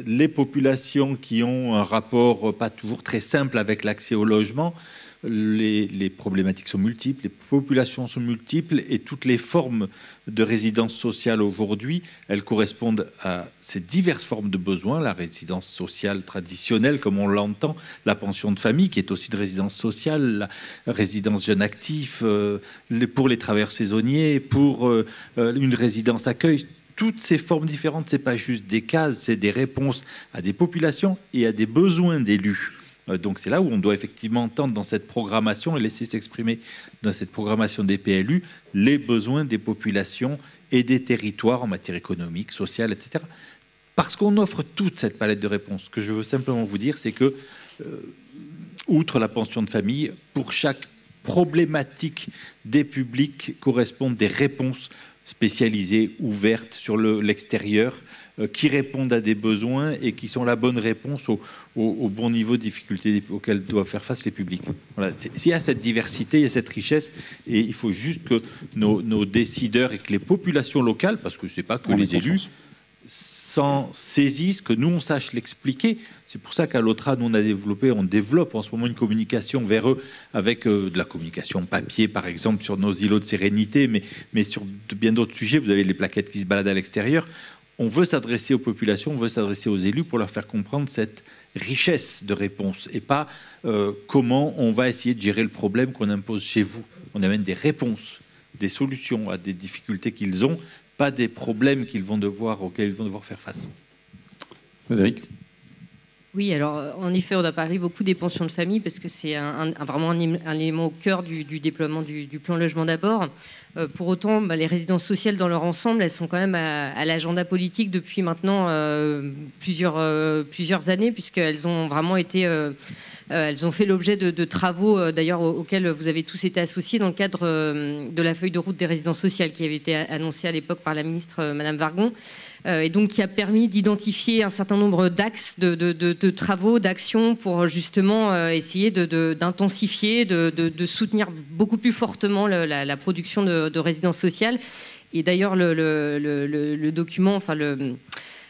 les populations qui ont un rapport pas toujours très simple avec l'accès au logement, les problématiques sont multiples, les populations sont multiples, et toutes les formes de résidence sociale aujourd'hui, elles correspondent à ces diverses formes de besoins. La résidence sociale traditionnelle, comme on l'entend, la pension de famille, qui est aussi de résidence sociale, la résidence jeune actif, pour les travailleurs saisonniers, pour une résidence accueil. toutes ces formes différentes, c'est pas juste des cases, c'est des réponses à des populations et à des besoins d'élus. Donc c'est là où on doit effectivement entendre dans cette programmation et laisser s'exprimer dans cette programmation des PLU les besoins des populations et des territoires en matière économique, sociale, etc. Parce qu'on offre toute cette palette de réponses. Ce que je veux simplement vous dire, c'est que, outre la pension de famille, pour chaque problématique des publics correspondent des réponses spécialisées, ouvertes sur l'extérieur, qui répondent à des besoins et qui sont la bonne réponse au bon niveau de difficulté auquel doivent faire face les publics. Voilà. Il y a cette diversité, il y a cette richesse, et il faut juste que nos décideurs et que les populations locales, parce que ce n'est pas que les élus, s'en saisissent, que nous on sache l'expliquer. C'est pour ça qu'à l'OTRA, nous on développe en ce moment une communication vers eux avec de la communication papier, par exemple, sur nos îlots de sérénité, mais sur bien d'autres sujets. Vous avez les plaquettes qui se baladent à l'extérieur. On veut s'adresser aux populations, on veut s'adresser aux élus pour leur faire comprendre cette richesse de réponses et pas comment on va essayer de gérer le problème qu'on impose chez vous. On amène des réponses, des solutions à des difficultés qu'ils ont, pas des problèmes auxquels ils vont devoir faire face. Frédéric ? Oui, alors en effet, on a parlé beaucoup des pensions de famille parce que c'est vraiment un élément au cœur du déploiement du plan Logement d'abord. Pour autant, les résidences sociales dans leur ensemble, elles sont quand même à l'agenda politique depuis maintenant plusieurs années, puisqu'elles ont vraiment été... elles ont fait l'objet de travaux, d'ailleurs, auxquels vous avez tous été associés dans le cadre de la feuille de route des résidences sociales qui avait été annoncée à l'époque par la ministre Madame Wargon, et donc qui a permis d'identifier un certain nombre d'axes de travaux, d'actions pour justement essayer d'intensifier, de soutenir beaucoup plus fortement la production de résidences sociales. Et d'ailleurs, le document, enfin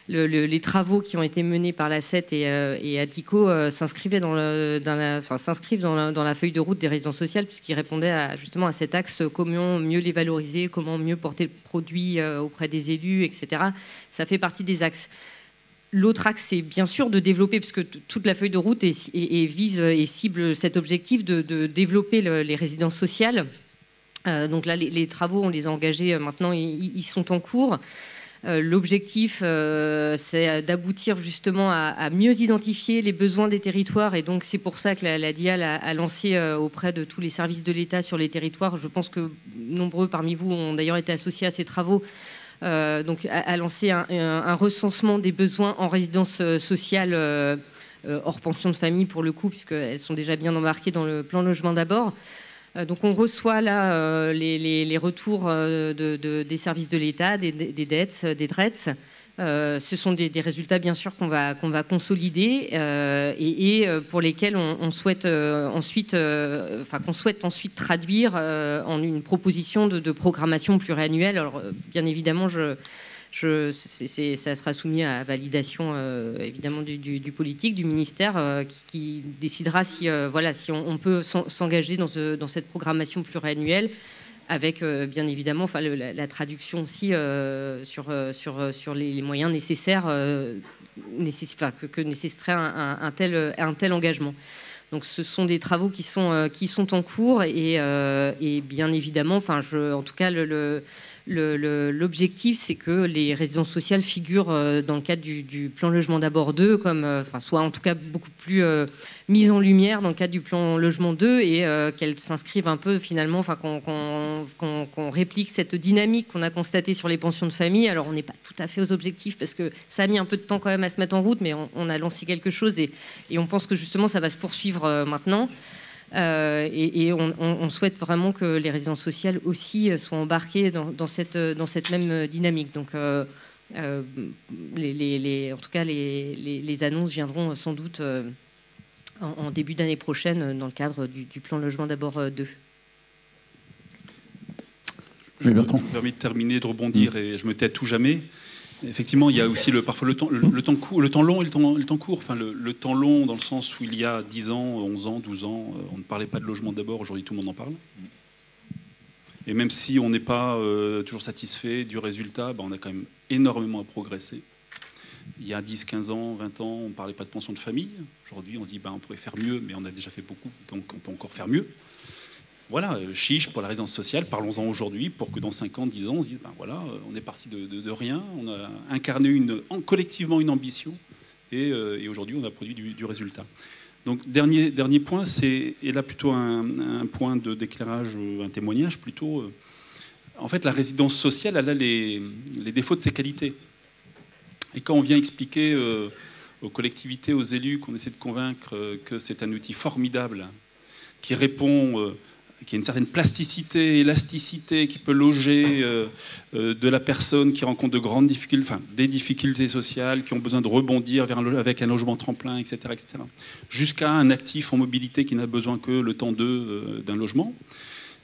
les travaux qui ont été menés par la CET et ADICO s'inscrivent dans la feuille de route des résidences sociales, puisqu'ils répondaient justement à cet axe, comment mieux les valoriser, comment mieux porter le produit auprès des élus, etc. Ça fait partie des axes. L'autre axe, c'est bien sûr de développer, puisque toute la feuille de route vise et cible cet objectif de développer les résidences sociales. Donc là, les travaux, on les a engagés maintenant, ils sont en cours. L'objectif, c'est d'aboutir justement à mieux identifier les besoins des territoires, et donc c'est pour ça que la DIAL a lancé auprès de tous les services de l'État sur les territoires, je pense que nombreux parmi vous ont d'ailleurs été associés à ces travaux, donc a lancé un recensement des besoins en résidence sociale hors pension de famille pour le coup, puisqu'elles sont déjà bien embarquées dans le plan Logement d'abord. Donc on reçoit là les retours des services de l'État, des DETS, des DRETS. Ce sont des résultats bien sûr qu'on va consolider et pour lesquels on souhaite ensuite traduire en une proposition de programmation pluriannuelle. Alors bien évidemment ça sera soumis à validation évidemment du politique, du ministère qui décidera si on peut s'engager dans cette programmation pluriannuelle avec bien évidemment la traduction aussi sur les moyens nécessaires que nécessiterait un tel engagement. Donc ce sont des travaux qui sont en cours et bien évidemment, en tout cas l'objectif, c'est que les résidences sociales figurent dans le cadre du plan Logement d'abord 2, soit en tout cas beaucoup plus mises en lumière dans le cadre du plan Logement 2 et qu'elles s'inscrivent un peu finalement, qu'on réplique cette dynamique qu'on a constatée sur les pensions de famille. Alors on n'est pas tout à fait aux objectifs parce que ça a mis un peu de temps quand même à se mettre en route, mais on a lancé quelque chose et on pense que justement ça va se poursuivre maintenant. Et on souhaite vraiment que les résidences sociales aussi soient embarquées dans cette même dynamique. Donc, en tout cas, les annonces viendront sans doute en début d'année prochaine dans le cadre du plan Logement d'abord 2. Je me permets de terminer, de rebondir, et je me tais à tout jamais. Effectivement, il y a aussi parfois le temps long et le temps court. Enfin, le temps long dans le sens où il y a 10 ans, 11 ans, 12 ans, on ne parlait pas de logement d'abord. Aujourd'hui, tout le monde en parle. Et même si on n'est pas toujours satisfait du résultat, on a quand même énormément à progresser. Il y a 10, 15 ans, 20 ans, on ne parlait pas de pension de famille. Aujourd'hui, on se dit on pourrait faire mieux, mais on a déjà fait beaucoup, donc on peut encore faire mieux. voilà, chiche pour la résidence sociale, parlons-en aujourd'hui pour que dans 5 ans, 10 ans, on se dise, ben voilà, on est parti de rien, on a incarné collectivement une ambition et aujourd'hui on a produit du résultat. Donc dernier point, et là plutôt un point d'éclairage, un témoignage plutôt. En fait, la résidence sociale, elle a les défauts de ses qualités. Et quand on vient expliquer aux collectivités, aux élus, qu'on essaie de convaincre que c'est un outil formidable, qui répond, qui a une certaine plasticité, élasticité, qui peut loger de la personne qui rencontre de grandes difficultés, enfin des difficultés sociales, qui ont besoin de rebondir avec un logement tremplin, etc., jusqu'à un actif en mobilité qui n'a besoin que le temps d'un logement.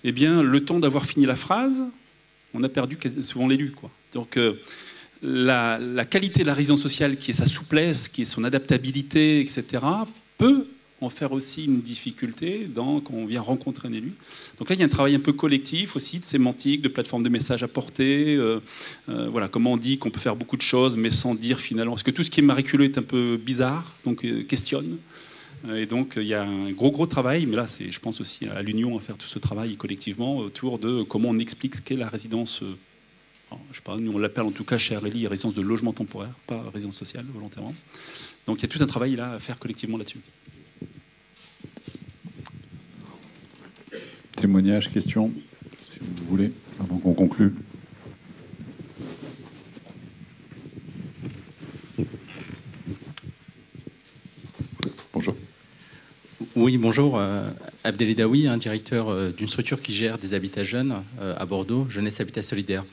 Eh bien, le temps d'avoir fini la phrase, on a perdu souvent l'élu, quoi. Donc, la qualité de la résidence sociale, qui est sa souplesse, qui est son adaptabilité, etc., peut en faire aussi une difficulté quand on vient rencontrer un élu. Donc là, il y a un travail un peu collectif aussi, de sémantique, de plateforme de messages à porter. Voilà, comment on dit qu'on peut faire beaucoup de choses, mais sans dire finalement... Parce que tout ce qui est mariculeux est un peu bizarre, donc questionne. Et donc, il y a un gros travail, mais là, je pense aussi à l'Union à faire tout ce travail collectivement autour de comment on explique ce qu'est la résidence... je sais pas, nous on l'appelle en tout cas chez Areli résidence de logement temporaire, pas résidence sociale volontairement. Donc il y a tout un travail là à faire collectivement là-dessus. Témoignage, question, si vous voulez, avant qu'on conclue. Bonjour. Oui, bonjour. Abdel Edaoui, directeur d'une structure qui gère des habitats jeunes à Bordeaux, Jeunesse Habitat Solidaire.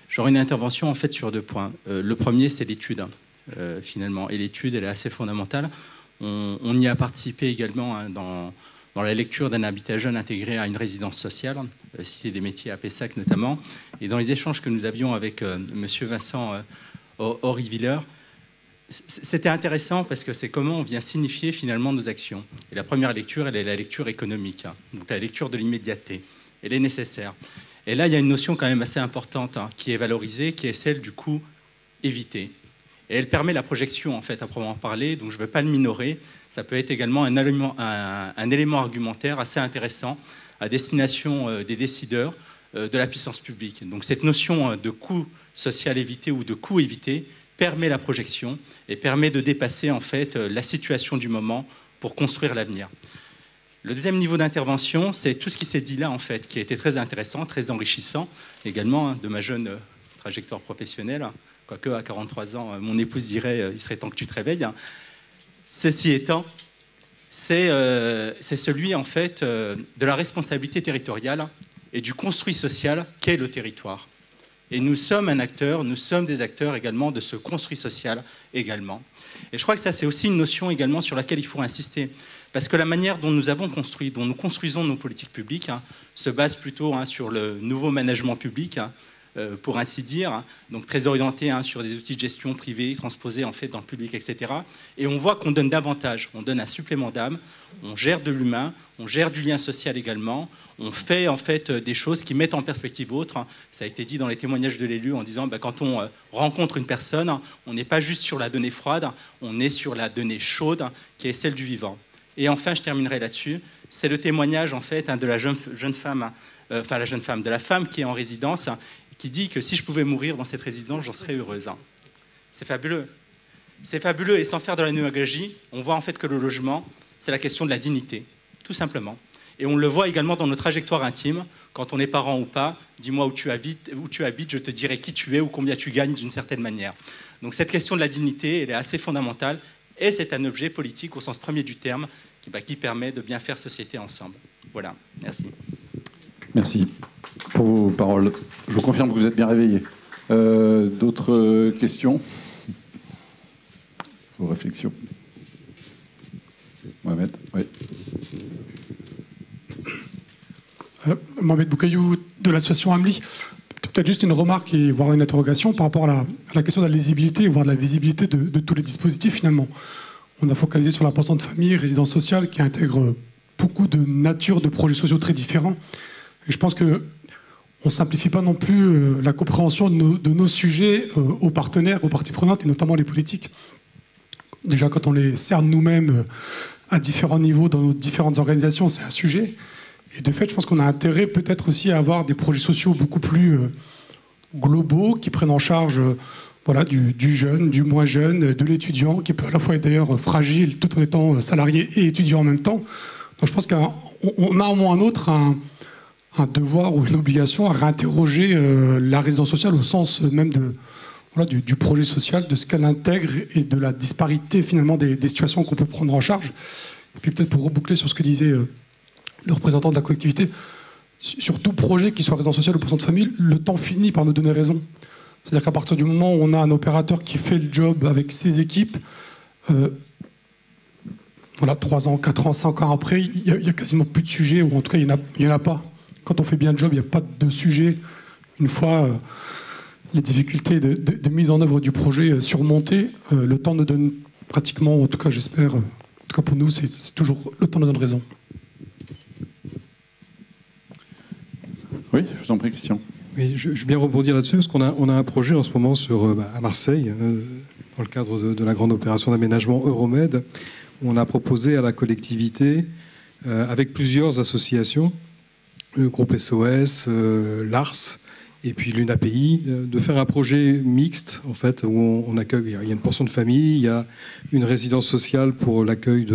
J'aurai une intervention en fait sur 2 points. Le premier, c'est l'étude, finalement. Et l'étude, elle est assez fondamentale. On y a participé également dans la lecture d'un habitat jeune intégré à une résidence sociale, Cité des métiers à Pessac notamment. Et dans les échanges que nous avions avec monsieur Vincent Horry-Viller, c'était intéressant parce que c'est comment on vient signifier finalement nos actions. Et la première lecture, elle est la lecture économique, donc la lecture de l'immédiateté. Elle est nécessaire. Et là, il y a une notion quand même assez importante qui est valorisée, qui est celle du coût évité. Et elle permet la projection, en fait, à proprement parler, donc je ne veux pas le minorer. Ça peut être également un élément argumentaire assez intéressant à destination des décideurs de la puissance publique. Donc cette notion de coût social évité ou de coût évité permet la projection et permet de dépasser, en fait, la situation du moment pour construire l'avenir. Le deuxième niveau d'intervention, c'est tout ce qui s'est dit là, en fait, qui a été très intéressant, très enrichissant, également de ma jeune trajectoire professionnelle. Quoique, à 43 ans, mon épouse dirait « il serait temps que tu te réveilles ». Ceci étant, c'est celui, en fait, de la responsabilité territoriale et du construit social qu'est le territoire. Et nous sommes un acteur, nous sommes des acteurs également de ce construit social également. Et je crois que ça, c'est aussi une notion également sur laquelle il faut insister. Parce que la manière dont nous avons construit, dont nous construisons nos politiques publiques, se base plutôt sur le nouveau management public, pour ainsi dire, donc très orienté sur des outils de gestion privés transposés en fait dans le public, etc. Et on voit qu'on donne davantage, on donne un supplément d'âme, on gère de l'humain, on gère du lien social également, on fait en fait des choses qui mettent en perspective autre. Ça a été dit dans les témoignages de l'élu en disant quand on rencontre une personne, on n'est pas juste sur la donnée froide, on est sur la donnée chaude qui est celle du vivant. Et enfin, je terminerai là-dessus, c'est le témoignage en fait de la jeune femme, de la femme qui est en résidence, qui dit que si je pouvais mourir dans cette résidence, j'en serais heureuse. C'est fabuleux. C'est fabuleux, et sans faire de la négagie, on voit en fait que le logement, c'est la question de la dignité, tout simplement. Et on le voit également dans nos trajectoires intimes, quand on est parent ou pas, dis-moi où tu habites, je te dirai qui tu es ou combien tu gagnes d'une certaine manière. Donc cette question de la dignité, elle est assez fondamentale, et c'est un objet politique au sens premier du terme, qui permet de bien faire société ensemble. Voilà, merci. Merci pour vos paroles. Je vous confirme que vous êtes bien réveillés. D'autres questions? Vos réflexions? Mohamed, oui. Mohamed Boukaïou de l'association Amli. Peut-être juste une remarque et voire une interrogation par rapport à la question de la lisibilité, voire de la visibilité de tous les dispositifs finalement. On a focalisé sur la pension de famille, résidence sociale, qui intègre beaucoup de nature de projets sociaux très différents. Et je pense qu'on ne simplifie pas non plus la compréhension de nos sujets aux partenaires, aux parties prenantes, et notamment les politiques. Déjà, quand on les cerne nous-mêmes à différents niveaux dans nos différentes organisations, c'est un sujet. Et de fait, je pense qu'on a intérêt peut-être aussi à avoir des projets sociaux beaucoup plus globaux qui prennent en charge voilà, du jeune, du moins jeune, de l'étudiant, qui peut à la fois être d'ailleurs fragile tout en étant salarié et étudiant en même temps. Donc je pense qu'on a au moins un autre un devoir ou une obligation à réinterroger la résidence sociale au sens même voilà, du projet social, de ce qu'elle intègre et de la disparité finalement des situations qu'on peut prendre en charge. Et puis peut-être pour reboucler sur ce que disait le représentant de la collectivité, sur tout projet, qu'il soit résidence sociale ou pour centre de famille, le temps finit par nous donner raison. C'est-à-dire qu'à partir du moment où on a un opérateur qui fait le job avec ses équipes, voilà, 3 ans, 4 ans, 5 ans après, il y a quasiment plus de sujets, ou en tout cas, il n'y en a pas. Quand on fait bien le job, il n'y a pas de sujet. Une fois les difficultés de mise en œuvre du projet surmontées, le temps nous donne pratiquement, en tout cas, j'espère, en tout cas pour nous, c'est toujours le temps nous donne raison. Oui, je vous en prie, Christian. Oui, je veux bien rebondir là-dessus, parce qu'on a un projet en ce moment à Marseille, dans le cadre de la grande opération d'aménagement Euromed, où on a proposé à la collectivité, avec plusieurs associations, le groupe SOS, l'ARS, et puis l'UNAPI, de faire un projet mixte, en fait, où on accueille, il y a une portion de famille, il y a une résidence sociale pour l'accueil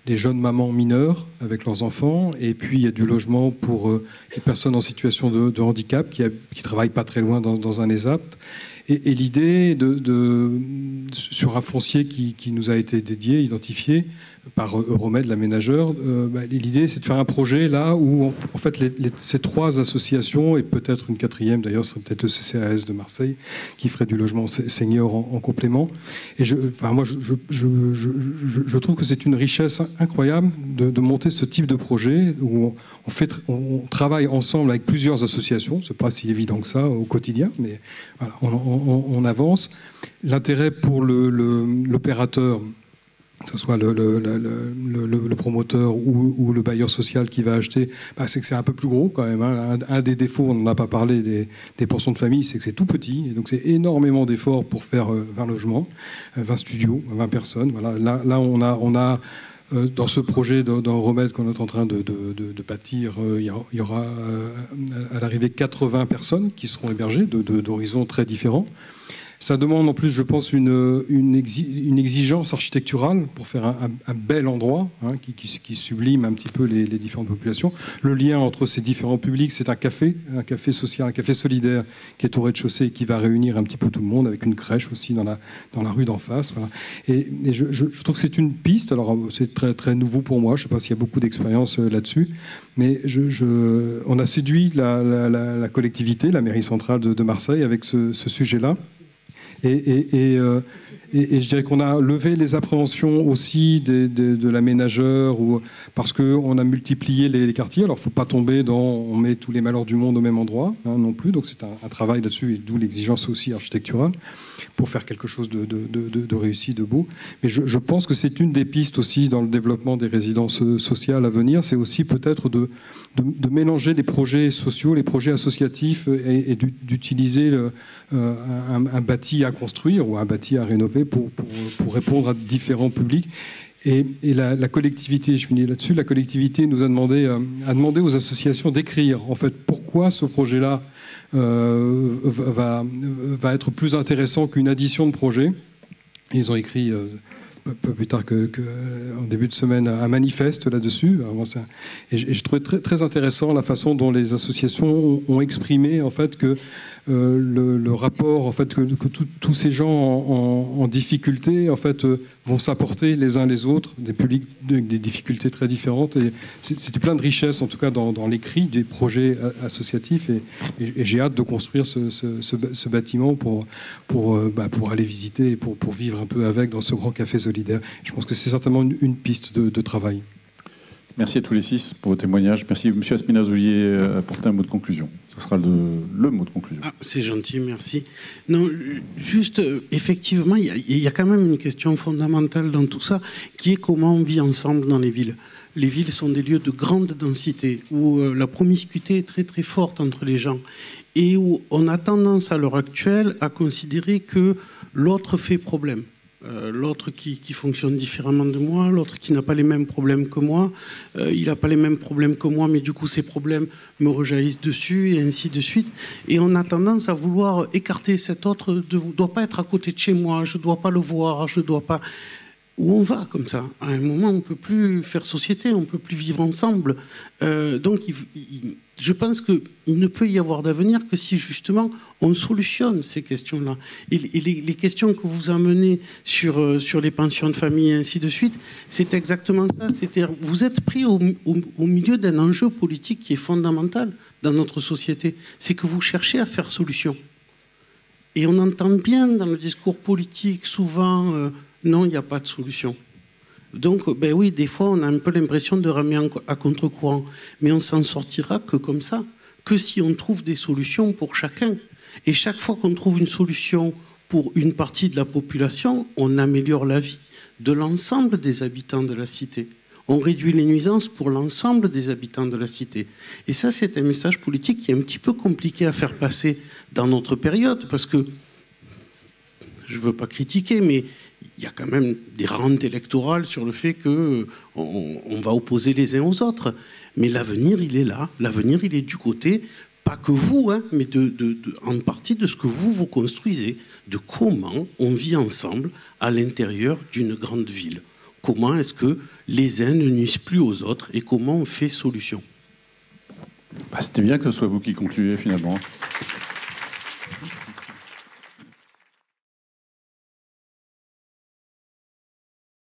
des jeunes mamans mineures avec leurs enfants, et puis il y a du logement pour les personnes en situation de handicap qui travaillent pas très loin dans un ESAP. Et l'idée sur un foncier qui nous a été dédié, identifié par Euromed, l'aménageur, l'idée c'est de faire un projet là où en fait ces 3 associations, et peut-être une 4e d'ailleurs, serait peut-être le CCAS de Marseille, qui ferait du logement senior en complément. Et moi je trouve que c'est une richesse incroyable de monter ce type de projet où on travaille ensemble avec plusieurs associations. C'est pas si évident que ça au quotidien, mais voilà, on avance. L'intérêt pour l'opérateur, que ce soit le promoteur ou le bailleur social qui va acheter, c'est que c'est un peu plus gros quand même. Hein. Un des défauts, on n'en a pas parlé des pensions de famille, c'est que c'est tout petit. Et donc c'est énormément d'efforts pour faire 20 logements, 20 studios, 20 personnes. Voilà. Là on a dans ce projet dans Remède qu'on est en train de bâtir, il y aura à l'arrivée 80 personnes qui seront hébergées d'horizons très différents. Ça demande en plus, je pense, une exigence architecturale pour faire un bel endroit, hein, qui sublime un petit peu les différentes populations. Le lien entre ces différents publics, c'est un café social, un café solidaire qui est au rez-de-chaussée et qui va réunir un petit peu tout le monde, avec une crèche aussi dans la rue d'en face. Voilà. Et je trouve que c'est une piste. Alors c'est très, très nouveau pour moi. Je ne sais pas s'il y a beaucoup d'expérience là-dessus, mais on a séduit la collectivité, la mairie centrale de Marseille avec ce sujet-là. Et je dirais qu'on a levé les appréhensions aussi de l'aménageur, parce qu'on a multiplié les quartiers. Alors il ne faut pas tomber on met tous les malheurs du monde au même endroit, hein, non plus. Donc c'est un travail là-dessus, et d'où l'exigence aussi architecturale, pour faire quelque chose de réussi, de beau. Mais je pense que c'est une des pistes aussi dans le développement des résidences sociales à venir. C'est aussi peut-être de mélanger les projets sociaux, les projets associatifs, et d'utiliser un bâti à construire ou un bâti à rénover pour répondre à différents publics. Et la collectivité, je finis là-dessus, la collectivité nous a demandé aux associations d'écrire en fait pourquoi ce projet-là va être plus intéressant qu'une addition de projets. Et ils ont écrit peu plus tard en début de semaine un manifeste là-dessus. Et je trouvais très, très intéressant la façon dont les associations ont exprimé en fait que le rapport, en fait, que tous ces gens en difficulté, en fait, vont s'apporter les uns les autres, des publics avec des difficultés très différentes. Et c'était plein de richesses, en tout cas, dans l'écrit des projets associatifs. Et j'ai hâte de construire ce bâtiment pour aller visiter et pour vivre un peu avec dans ce grand café solidaire. Je pense que c'est certainement une piste de travail. Merci à tous les 6 pour vos témoignages. Merci. Monsieur Aspinaz, vous vouliez apporter un mot de conclusion. Ce sera le mot de conclusion. Ah, c'est gentil, merci. Non, juste, effectivement, il y a quand même une question fondamentale dans tout ça, qui est comment on vit ensemble dans les villes. Les villes sont des lieux de grande densité, où la promiscuité est très très forte entre les gens, et où on a tendance à l'heure actuelle à considérer que l'autre fait problème. l'autre qui fonctionne différemment de moi, l'autre qui n'a pas les mêmes problèmes que moi, il n'a pas les mêmes problèmes que moi, mais du coup ces problèmes me rejaillissent dessus, et ainsi de suite. Et on a tendance à vouloir écarter cet autre, ne doit pas être à côté de chez moi, je ne dois pas le voir, je ne dois pas... Où on va comme ça? À un moment, on ne peut plus faire société, on ne peut plus vivre ensemble. Donc je pense qu'il ne peut y avoir d'avenir que si justement on solutionne ces questions-là. Et les questions que vous amenez sur les pensions de famille et ainsi de suite, c'est exactement ça. C'est-à-dire, vous êtes pris au milieu d'un enjeu politique qui est fondamental dans notre société. C'est que vous cherchez à faire solution. Et on entend bien dans le discours politique souvent... non, il n'y a pas de solution. Donc, ben oui, des fois, on a un peu l'impression de ramer à contre-courant. Mais on s'en sortira que comme ça, que si on trouve des solutions pour chacun. Et chaque fois qu'on trouve une solution pour une partie de la population, on améliore la vie de l'ensemble des habitants de la cité. On réduit les nuisances pour l'ensemble des habitants de la cité. Et ça, c'est un message politique qui est un petit peu compliqué à faire passer dans notre période, parce que, je ne veux pas critiquer, mais il y a quand même des rentes électorales sur le fait qu'on va opposer les uns aux autres. Mais l'avenir, il est là. L'avenir, il est du côté, pas que vous, hein, mais en partie de ce que vous construisez, de comment on vit ensemble à l'intérieur d'une grande ville. Comment est-ce que les uns ne nuisent plus aux autres et comment on fait solution. C'était bien que ce soit vous qui concluez finalement.